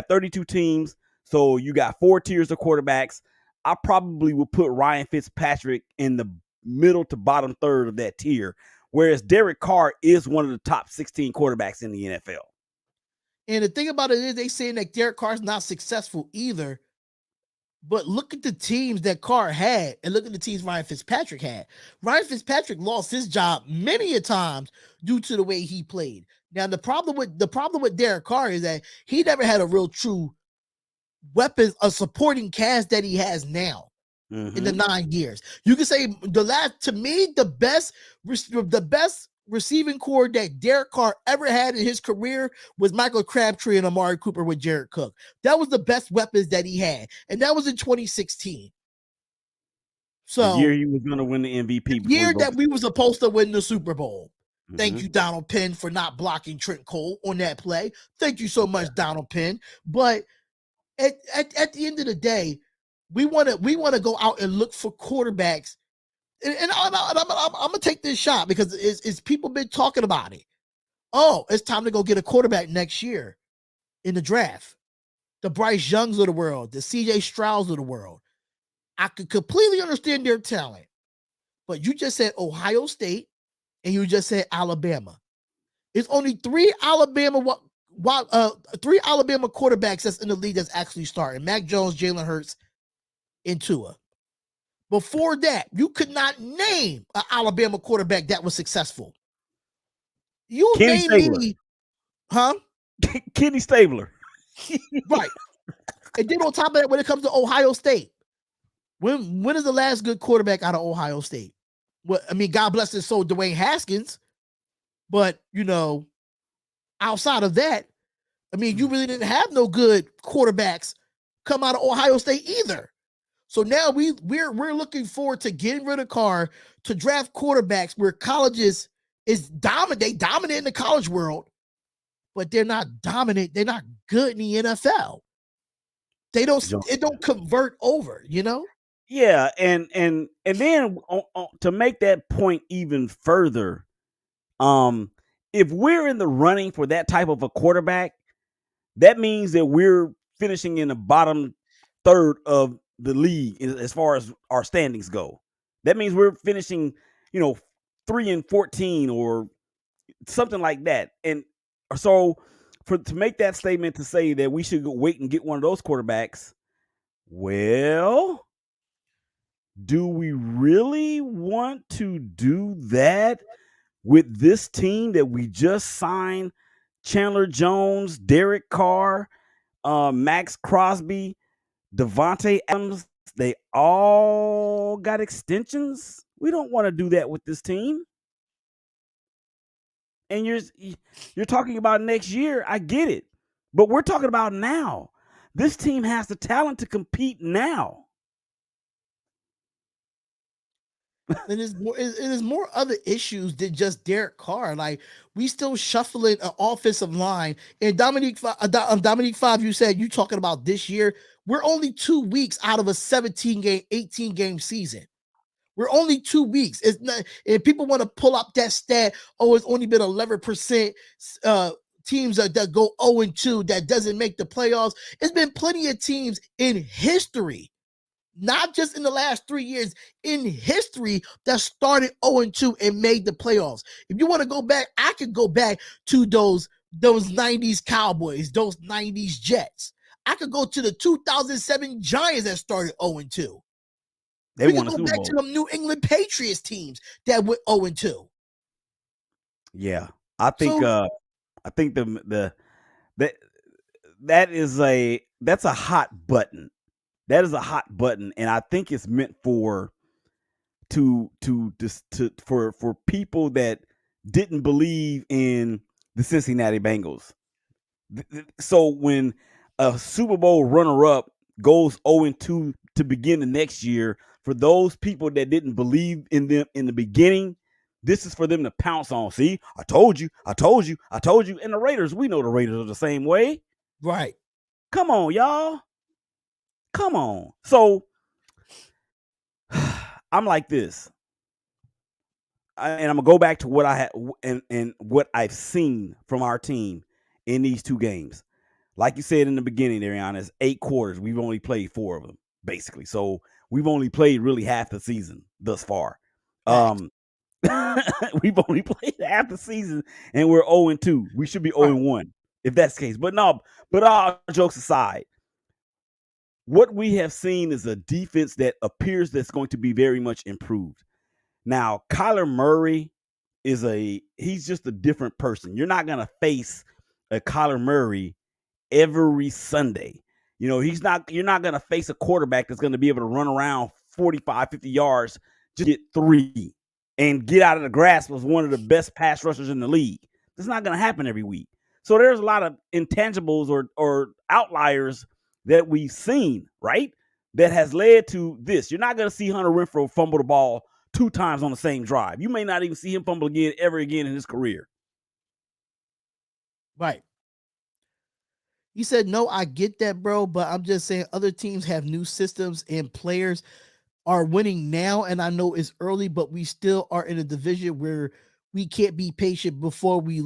32 teams, so you got 4 tiers of quarterbacks. I probably would put Ryan Fitzpatrick in the middle to bottom third of that tier, whereas Derek Carr is one of the top 16 quarterbacks in the NFL. And the thing about it is they saying that Derek Carr's not successful either. But look at the teams that Carr had and look at the teams Ryan Fitzpatrick had. Ryan Fitzpatrick lost his job many a times due to the way he played. Now, the problem with Derek Carr is that he never had a real true weapons, a supporting cast that he has now in the 9 years. You can say the best receiving core that Derek Carr ever had in his career was Michael Crabtree and Amari Cooper with Jared Cook. That was the best weapons that he had, and that was in 2016. So the year he was going to win the MVP. Year that we were supposed to win the Super Bowl. Thank you, Donald Penn, for not blocking Trent Cole on that play. Thank you so much, Donald Penn. But at the end of the day, we want to go out and look for quarterbacks. And I'm gonna take this shot because it's people been talking about it. Oh, it's time to go get a quarterback next year in the draft. The Bryce Youngs of the world, the CJ Strouds of the world. I could completely understand their talent, but you just said Ohio State and you just said Alabama. It's only 3 Alabama quarterbacks that's in the league that's actually starting: Mac Jones, Jalen Hurts, and Tua. Before that, you could not name an Alabama quarterback that was successful. You Kenny name me, huh? Kenny Stabler. Right. And then on top of that, when it comes to Ohio State, when is the last good quarterback out of Ohio State? Well, I mean, God bless his soul, Dwayne Haskins. But, outside of that, I mean, you really didn't have no good quarterbacks come out of Ohio State either. So now we're looking forward to getting rid of Carr to draft quarterbacks where colleges is dominant. They dominate in the college world, but they're not dominant. They're not good in the NFL. It don't convert over, Yeah, and then to make that point even further, if we're in the running for that type of a quarterback, that means that we're finishing in the bottom third of the league as far as our standings go. That means we're finishing, 3-14 or something like that. And so to make that statement to say that we should wait and get one of those quarterbacks, well, do we really want to do that with this team that we just signed, Chandler Jones, Derek Carr, Max Crosby, Devontae Adams, they all got extensions. We don't want to do that with this team. And you're talking about next year. I get it. But we're talking about now. This team has the talent to compete now. And it is more other issues than just Derek Carr. Like, we still shuffling an offensive line. And Dominique 5, you said you talking about this year. We're only 2 weeks out of a 17-game, 18-game season. We're only 2 weeks. It's not, and people want to pull up that stat. Oh, it's only been 11% teams that go 0-2 that doesn't make the playoffs. It's been plenty of teams in history, not just in the last 3 years, in history that started 0-2 and made the playoffs. If you want to go back, I could go back to those 90s Cowboys, those 90s Jets. I could go to the 2007 Giants that started 0-2. They we won can a go Super back Bowl. to them New England Patriots teams that went 0-2. Yeah, I think that's a hot button. That is a hot button, and I think it's meant for people that didn't believe in the Cincinnati Bengals. So when a Super Bowl runner-up goes 0-2 to begin the next year, for those people that didn't believe in them in the beginning, this is for them to pounce on. See, I told you. And the Raiders, we know the Raiders are the same way. Right. Come on, y'all. Come on. So I'm like this. And I'm going to go back to what I had and what I've seen from our team in these 2 games. Like you said in the beginning, Darion, it's 8 quarters. We've only played 4 of them, basically. So we've only played really half the season thus far. We've only played half the season, and we're 0-2. We should be 0-1 if that's the case. But all jokes aside, what we have seen is a defense that appears that's going to be very much improved. Now, Kyler Murray he's just a different person. You're not going to face a Kyler Murray every Sunday. You know, you're not going to face a quarterback that's going to be able to run around 45, 50 yards, just get 3 and get out of the grasp of one of the best pass rushers in the league. That's not going to happen every week. So there's a lot of intangibles or outliers that we've seen, right? That has led to this. You're not going to see Hunter Renfrow fumble the ball 2 times on the same drive. You may not even see him fumble ever again in his career. Right. He said, no, I get that, bro, but I'm just saying other teams have new systems and players are winning now. And I know it's early, but we still are in a division where we can't be patient before we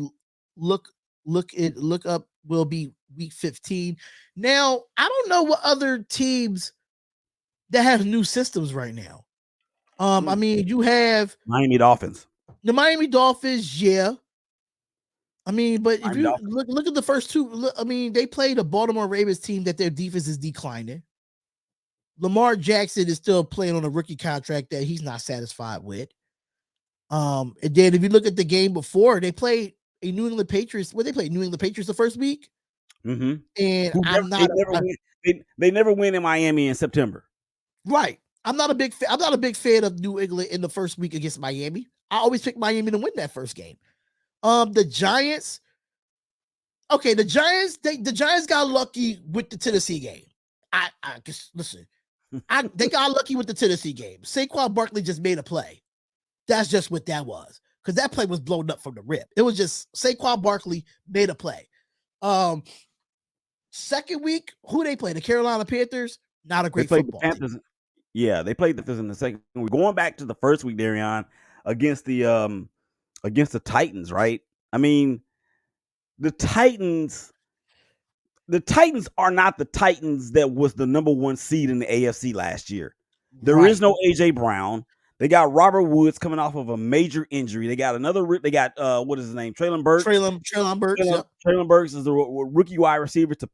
look up. Will be week 15. Now, I don't know what other teams that have new systems right now. I mean, you have Miami Dolphins. The Miami Dolphins, yeah. I mean, but if you look at the first 2, I mean, they played a Baltimore Ravens team that their defense is declining. Lamar Jackson is still playing on a rookie contract that he's not satisfied with. And then if you look at the game before, they played a New England Patriots. Well, they played New England Patriots the first week. Mm-hmm. And they never win in Miami in September. Right. I'm not a big fan of New England in the first week against Miami. I always pick Miami to win that first game. The Giants. Okay, the Giants got lucky with the Tennessee game. I just listen. They got lucky with the Tennessee game. Saquon Barkley just made a play. That's just what that was. Because that play was blown up from the rip. It was just Saquon Barkley made a play. Second week, who they play? The Carolina Panthers. Not a great football team. Yeah, they played the Panthers in the second. We're going back to the first week, Darion, against the Titans, right? I mean, the Titans are not the Titans that was the number 1 seed in the AFC last year. There is no AJ Brown. They got Robert Woods coming off of a major injury. They got what is his name? Traylon Burks. Traylon Burks. Traylon Burks is the rookie wide receiver to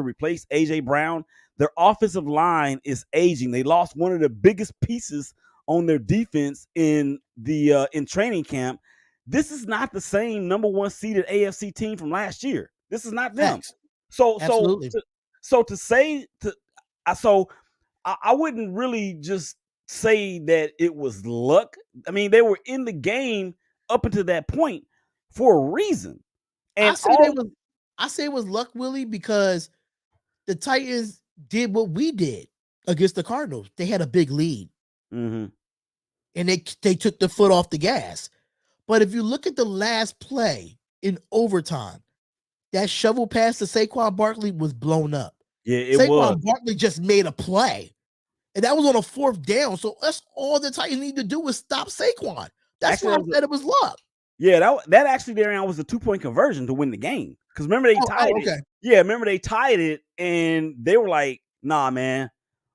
replace AJ Brown. Their offensive line is aging. They lost one of the biggest pieces on their defense in training camp. this is not the same number 1 seeded AFC team from last year. This is not them. Facts. So Absolutely. to say to so I wouldn't really just say that it was luck. I mean, they were in the game up until that point for a reason. And I say it was luck, Willie, because the Titans did what we did against the Cardinals. They had a big lead. Mm-hmm. And they took the foot off the gas. But if you look at the last play in overtime, that shovel pass to Saquon Barkley was blown up. Yeah, it Saquon was. Barkley just made a play. And that was on a 4th down. So that's all the Titans need to do is stop Saquon. That's why I said it was luck. Yeah, that actually, Darion, was a 2-point conversion to win the game. Because remember, they tied it. Yeah, remember they tied it, and they were like, nah, man,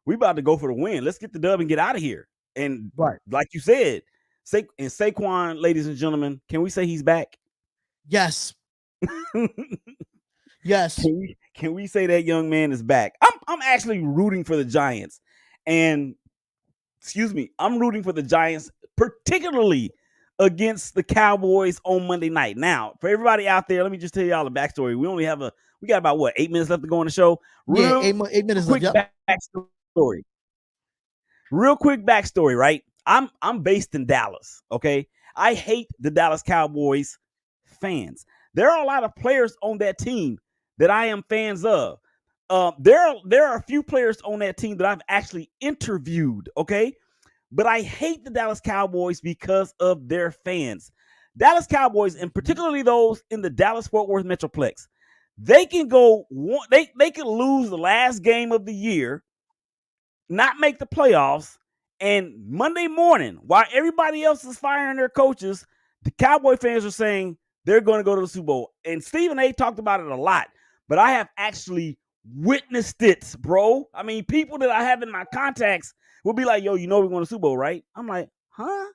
we about to go for the win. Let's get the dub and get out of here. And like you said, Saquon, ladies and gentlemen, can we say he's back? Yes. Yes. Can we say that young man is back? I'm actually rooting for the Giants. And I'm rooting for the Giants, particularly against the Cowboys on Monday night. Now, for everybody out there, let me just tell y'all the backstory. We got about 8 minutes left to go on the show. Yeah, 8 minutes left. Backstory. Real quick backstory, right? I'm based in Dallas, okay? I hate the Dallas Cowboys fans. There are a lot of players on that team that I am fans of. There are a few players on that team that I've actually interviewed, okay? But I hate the Dallas Cowboys because of their fans. Dallas Cowboys, and particularly those in the Dallas-Fort Worth Metroplex, they can they can lose the last game of the year, not make the playoffs, and Monday morning, while everybody else is firing their coaches, the Cowboy fans are saying they're going to go to the Super Bowl. And Stephen A. talked about it a lot, but I have actually witnessed it, bro. I mean, people that I have in my contacts will be like, yo, you know we're going to Super Bowl, right? I'm like, huh?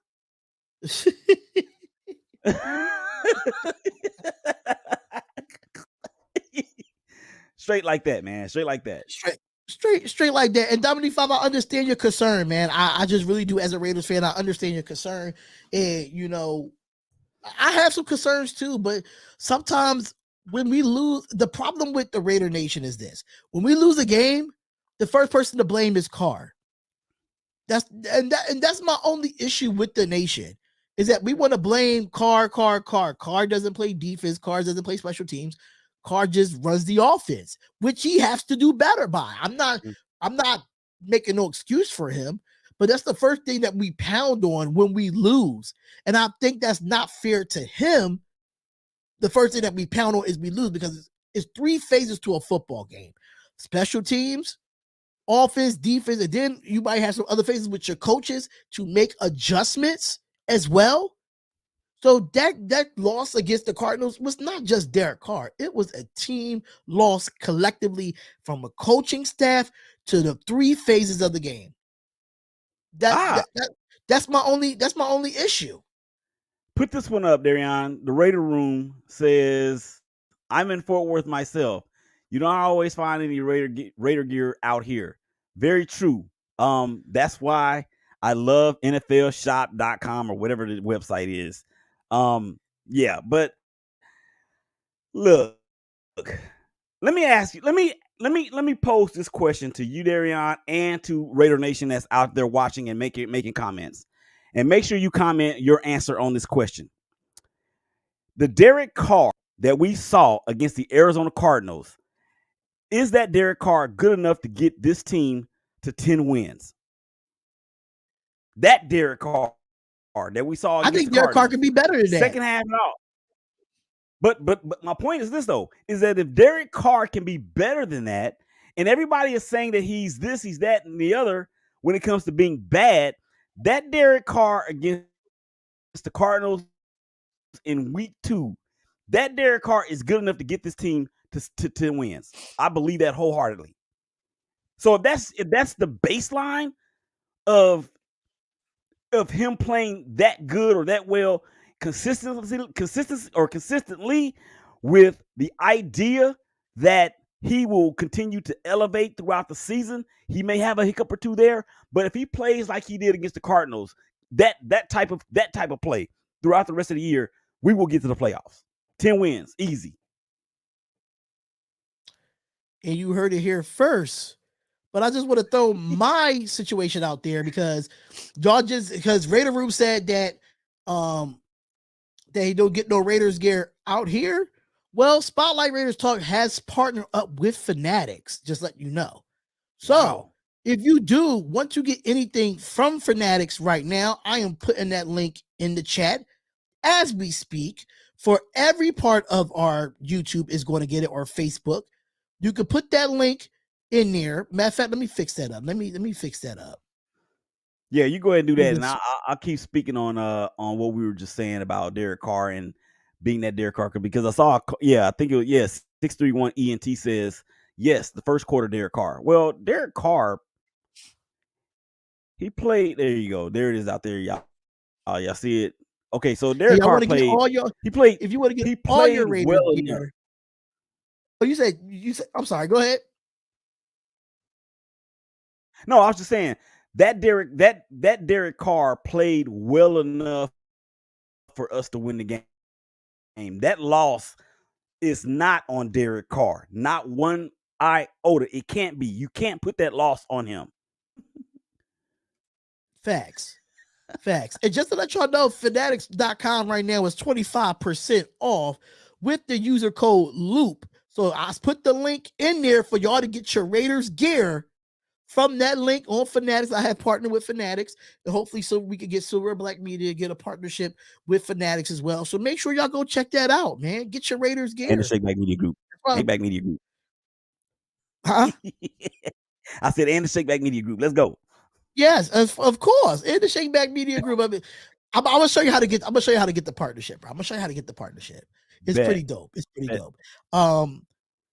Straight like that, man. Straight like that. Straight like that. And Dominique Five, I understand your concern, man. I just really do. As a Raiders fan, I understand your concern. And, you know, I have some concerns too, but sometimes when we lose, the problem with the Raider Nation is this. When we lose a game, the first person to blame is Carr. That's my only issue with the nation, is that we want to blame Carr. Carr doesn't play defense. Carr doesn't play special teams. Carr just runs the offense, which he has to do better by. I'm not making no excuse for him, but that's the first thing that we pound on when we lose. And I think that's not fair to him. The first thing that we pound on is we lose, because it's 3 phases to a football game: special teams, offense, defense, and then you might have some other phases with your coaches to make adjustments as well. So that loss against the Cardinals was not just Derek Carr. It was a team loss collectively, from a coaching staff to the 3 phases of the game. That's my only issue. Put this one up, Darion. The Raider Room says, I'm in Fort Worth myself. You don't always find any Raider gear out here. Very true. That's why I love NFLshop.com or whatever the website is. Yeah, but look, let me ask you, let me pose this question to you, Darion, and to Raider Nation that's out there watching and making comments. And make sure you comment your answer on this question. The Derek Carr that we saw against the Arizona Cardinals, is that Derek Carr good enough to get this team to 10 wins? That Derek Carr that we saw against I think Derek Carr could be better than that. Second half and all. But my point is this, though, is that if Derek Carr can be better than that, and everybody is saying that he's this, he's that, and the other when it comes to being bad, that Derek Carr against the Cardinals in week 2, that Derek Carr is good enough to get this team to 10 wins. I believe that wholeheartedly. So if that's the baseline of him playing that good or that well consistently with the idea that he will continue to elevate throughout the season, he may have a hiccup or two there, but if he plays like he did against the Cardinals, that type of play throughout the rest of the year, we will get to the playoffs. 10 wins, easy. And you heard it here first. But I just want to throw my situation out there because Raider Room said that they don't get no Raiders gear out here. Well, Spotlight Raiders Talk has partnered up with Fanatics, just let you know. So Wow. if you do want to get anything from Fanatics right now, I am putting that link in the chat as we speak. For every part of our YouTube is going to get it, or Facebook. You could put that link in there. Matter of fact, let me fix that up. Let me fix that up. Yeah, you go ahead and do that, and I'll keep speaking on what we were just saying about Derek Carr and being that Derek Carr, because I saw, I think it was 631 ENT says yes, the first quarter Derek Carr. Well, Derek Carr, he played. There you go. There it is out there, y'all. Y'all see it? Okay, so Derek Carr played. He played. If you want to get all your Raiders well gear. Oh, you said. I'm sorry. Go ahead. No, I was just saying that Derek Carr played well enough for us to win the game. That loss is not on Derek Carr. Not one iota. It can't be. You can't put that loss on him. Facts. And just to let y'all know, fanatics.com right now is 25% off with the user code LOOP. So I put the link in there for y'all to get your Raiders gear from that link on Fanatics. I have partnered with Fanatics, and hopefully so we could get Silver and Black Media, get a partnership with Fanatics as well. So make sure y'all go check that out, man. Get your Raiders gear. And the ShakeBack Media Group. ShakeBack Media Group. Huh? I said, and the ShakeBack Media Group. Let's go. Yes, of course. In the ShakeBack Media Group. I mean, I'm gonna show you how to get. I'm gonna show you how to get the partnership, bro. I'm gonna show you how to get the partnership. It's pretty dope. It's pretty dope.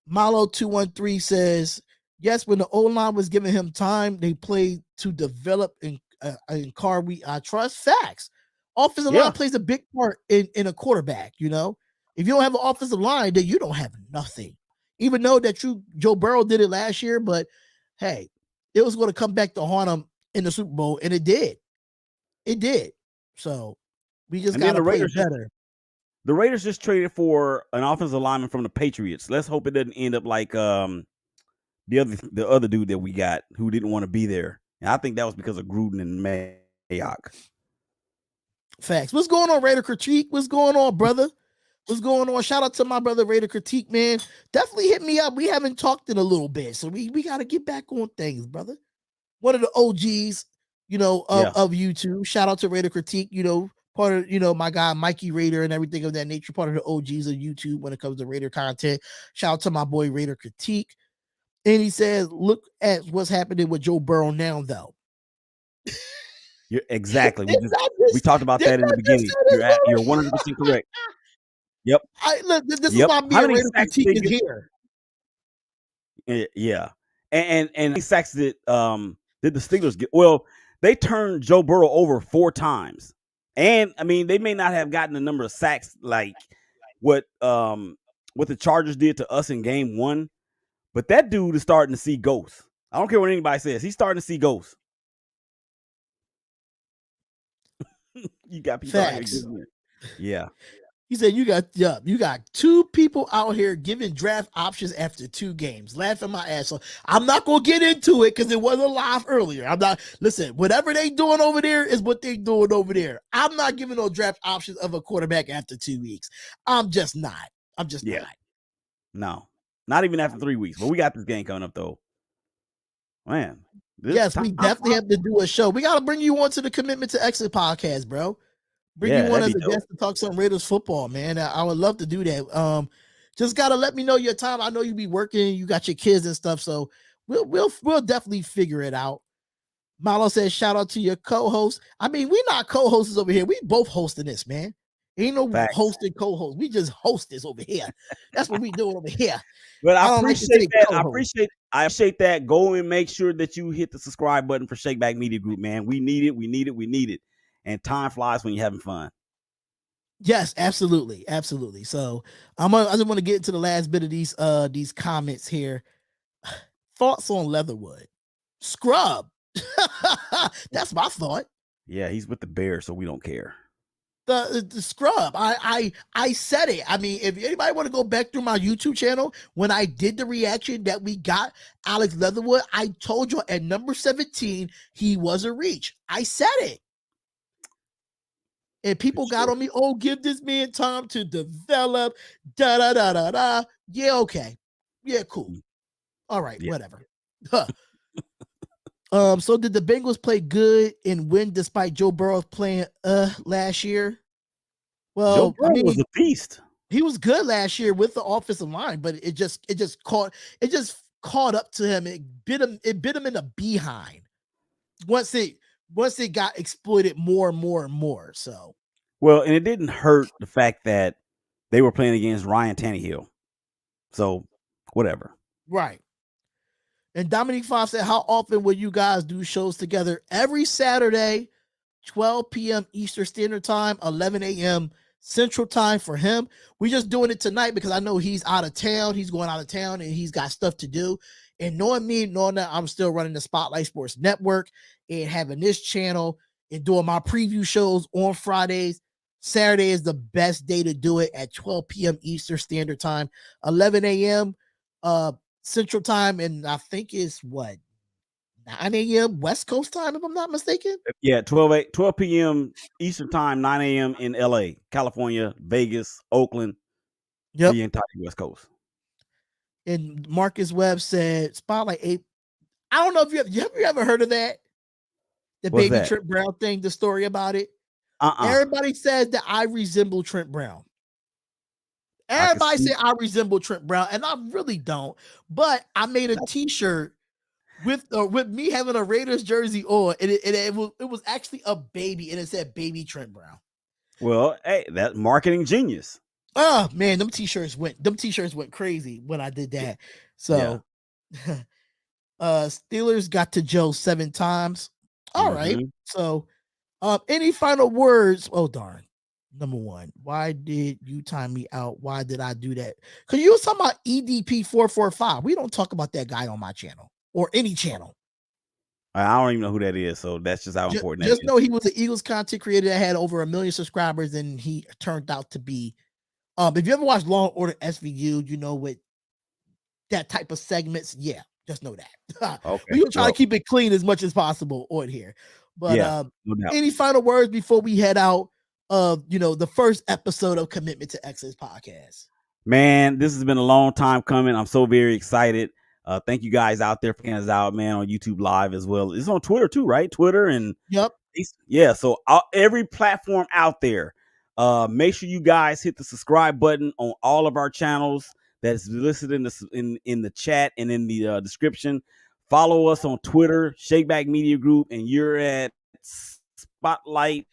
Malo213 says, yes, when the O-line was giving him time, they played to develop in Carr I trust. Facts. Offensive line plays a big part in a quarterback. You know, if you don't have an offensive line, then you don't have nothing. Even though that Joe Burrow did it last year, but hey, it was going to come back to haunt him in the Super Bowl, and it did. It did. So we just got to play better. The Raiders just traded for an offensive lineman from the Patriots. Let's hope it doesn't end up like the other dude that we got who didn't want to be there. And I think that was because of Gruden and Mayock. Facts. What's going on, Raider Critique? What's going on, brother? What's going on? Shout out to my brother Raider Critique, man. Definitely hit me up. We haven't talked in a little bit, so we got to get back on things, brother. One of the OGs, of YouTube. Shout out to Raider Critique, part of, my guy Mikey Raider and everything of that nature, part of the OGs of YouTube when it comes to Raider content. Shout out to my boy Raider Critique. And he says, look at what's happening with Joe Burrow now, though. Exactly. We talked about that in the beginning. You're 100% correct. Yep. This is why me and Raider Critique is here. Yeah. And how many sacks did the Steelers get? Well, they turned Joe Burrow over 4 times. And I mean, they may not have gotten the number of sacks like what the Chargers did to us in game 1, but that dude is starting to see ghosts. I don't care what anybody says. He's starting to see ghosts. You got people out here. Yeah. He said you got 2 people out here giving draft options after 2 games. Laughing my ass off. I'm not gonna get into it because it wasn't live earlier. Listen, whatever they doing over there is what they doing over there. I'm not giving no draft options of a quarterback after 2 weeks. I'm just not. Not. No, not even after 3 weeks. But we got this game coming up though. Man. We definitely have to do a show. We gotta bring you on to the Commitment to Exit podcast, bro. Bring you on as a guest to talk some Raiders football, man. I would love to do that. Just gotta let me know your time. I know you be working, you got your kids and stuff, so we'll definitely figure it out. Malo says, shout out to your co-host. I mean, we not co-hosts over here. We both hosting this, man. Ain't no hosted co-host. We just host this over here. That's what we doing over here. But I appreciate that. I appreciate that. Go and make sure that you hit the subscribe button for ShakeBack Media Group, man. We need it. And time flies when you're having fun. Yes, absolutely. So I just want to get into the last bit of these comments here. Thoughts on Leatherwood? Scrub. That's my thought. Yeah, he's with the Bears, so we don't care. the scrub. I said it. I mean, if anybody want to go back through my YouTube channel, when I did the reaction that we got Alex Leatherwood, I told you at number 17 he was a reach. I said it. And people got on me, oh, give this man time to develop. Da da da da da. Yeah, okay. Yeah, cool. All right, whatever. Huh. So did the Bengals play good and win despite Joe Burrow playing last year? Well, Joe Burrow was a beast. He was good last year with the offensive line, but it just caught up to him. It bit him in the behind once it got exploited more and more and more. So well, and it didn't hurt the fact that they were playing against Ryan Tannehill. So whatever. Right. And Dominique Fox said, how often will you guys do shows together? Every Saturday, 12 p.m. Eastern Standard Time, 11 a.m. Central Time for him. We're just doing it tonight because I know he's out of town. He's going out of town and he's got stuff to do. And knowing me, knowing that I'm still running the Spotlight Sports Network and having this channel and doing my preview shows on Fridays, Saturday is the best day to do it at 12 p.m. Eastern Standard Time, 11 a.m. Central Time, and I think it's 9 a.m. West Coast time, if I'm not mistaken. Yeah, 12 p.m. Eastern Time, 9 a.m. in LA, California, Vegas, Oakland, the entire West Coast. And Marcus Webb said, Spotlight 8. I don't know if you ever heard of that? The What's baby that? Trent Brown thing, the story about it. Everybody says that I resemble Trent Brown. Everybody say I resemble Trent Brown, and I really don't. But I made a T-shirt with me having a Raiders jersey on, and it was actually a baby, and it said "Baby Trent Brown." Well, hey, that marketing genius. Oh man, them t-shirts went crazy when I did that. So, Steelers got to Joe 7 times. All right. So, any final words? Oh darn. Number 1, why did you time me out? Why did I do that? Because you was talking about EDP 445. We don't talk about that guy on my channel or any channel. I don't even know who that is, so that's just how important that is. Just know he was an Eagles content creator that had over 1 million subscribers, and he turned out to be. If you ever watched Law & Order SVU, you know what that type of segments. Yeah, just know that. Okay. We will try to keep it clean as much as possible on here. But no any final words before we head out of the first episode of Commitment to Excellence podcast? Man, this has been a long time coming. I'm so very excited. Thank you guys out there for getting us out, man, on YouTube Live as well. It's on Twitter too, right? Twitter and yeah. So every platform out there. Make sure you guys hit the subscribe button on all of our channels that's listed in the chat and in the description. Follow us on Twitter, ShakeBack Media Group, and you're at Spotlight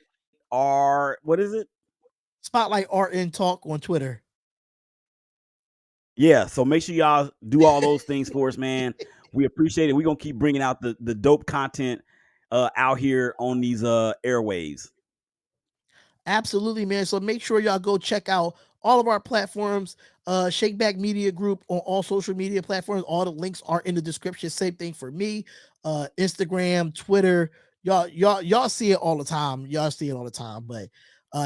R. What is it? Spotlight RN Talk on Twitter. Yeah, so make sure y'all do all those things for us, man. We appreciate it. We're gonna keep bringing out the dope content out here on these airwaves. Absolutely, man. So make sure y'all go check out all of our platforms, ShakeBack Media Group on all social media platforms. All the links are in the description. Same thing for me, Instagram, Twitter. Y'all see it all the time. But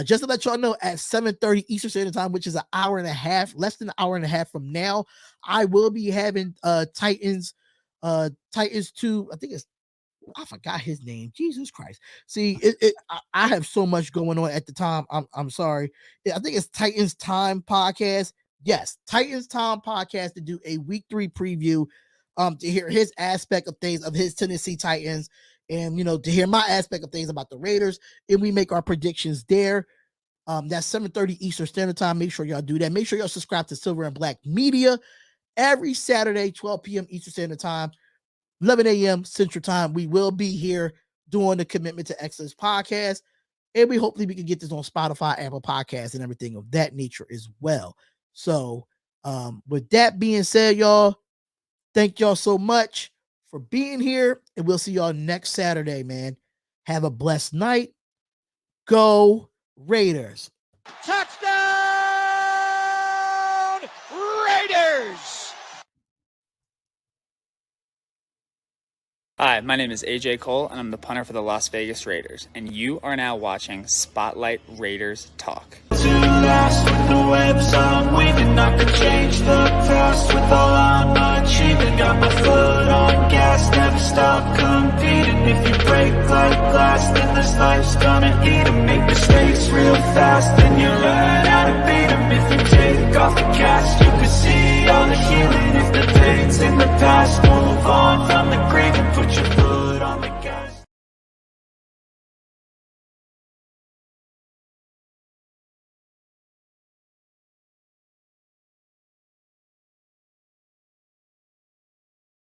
just to let y'all know, at 7:30 Eastern Standard Time, which is an hour and a half, less than an hour and a half from now, I will be having Titans 2. I think I forgot his name. Jesus Christ. See, I have so much going on at the time. I'm sorry. I think it's Titans Time podcast. Yes, Titans Time podcast to do a week 3 preview, to hear his aspect of things of his Tennessee Titans, and to hear my aspect of things about the Raiders, and we make our predictions there. That's 7:30 Eastern Standard Time. Make sure y'all do that. Make sure y'all subscribe to Silver and Black Media every Saturday, 12 p.m. Eastern Standard Time, 11 a.m. Central Time. We will be here doing the Commitment to Excellence podcast, and we hopefully we can get this on Spotify, Apple Podcasts, and everything of that nature as well. So, with that being said, y'all, thank y'all so much for being here, and we'll see y'all next Saturday, man. Have a blessed night. Go Raiders. Touchdown Raiders! Hi, my name is AJ Cole, and I'm the punter for the Las Vegas Raiders, and you are now watching Spotlight Raiders Talk. To last with the webs I'm weaving, I could change the past with all I'm achieving. Got my foot on gas, never stop competing. If you break like glass, then this life's gonna eat 'em. Make mistakes real fast, then you learn how to beat 'em. If you take off the cast, you can see all the healing. If the pain's in the past, move on from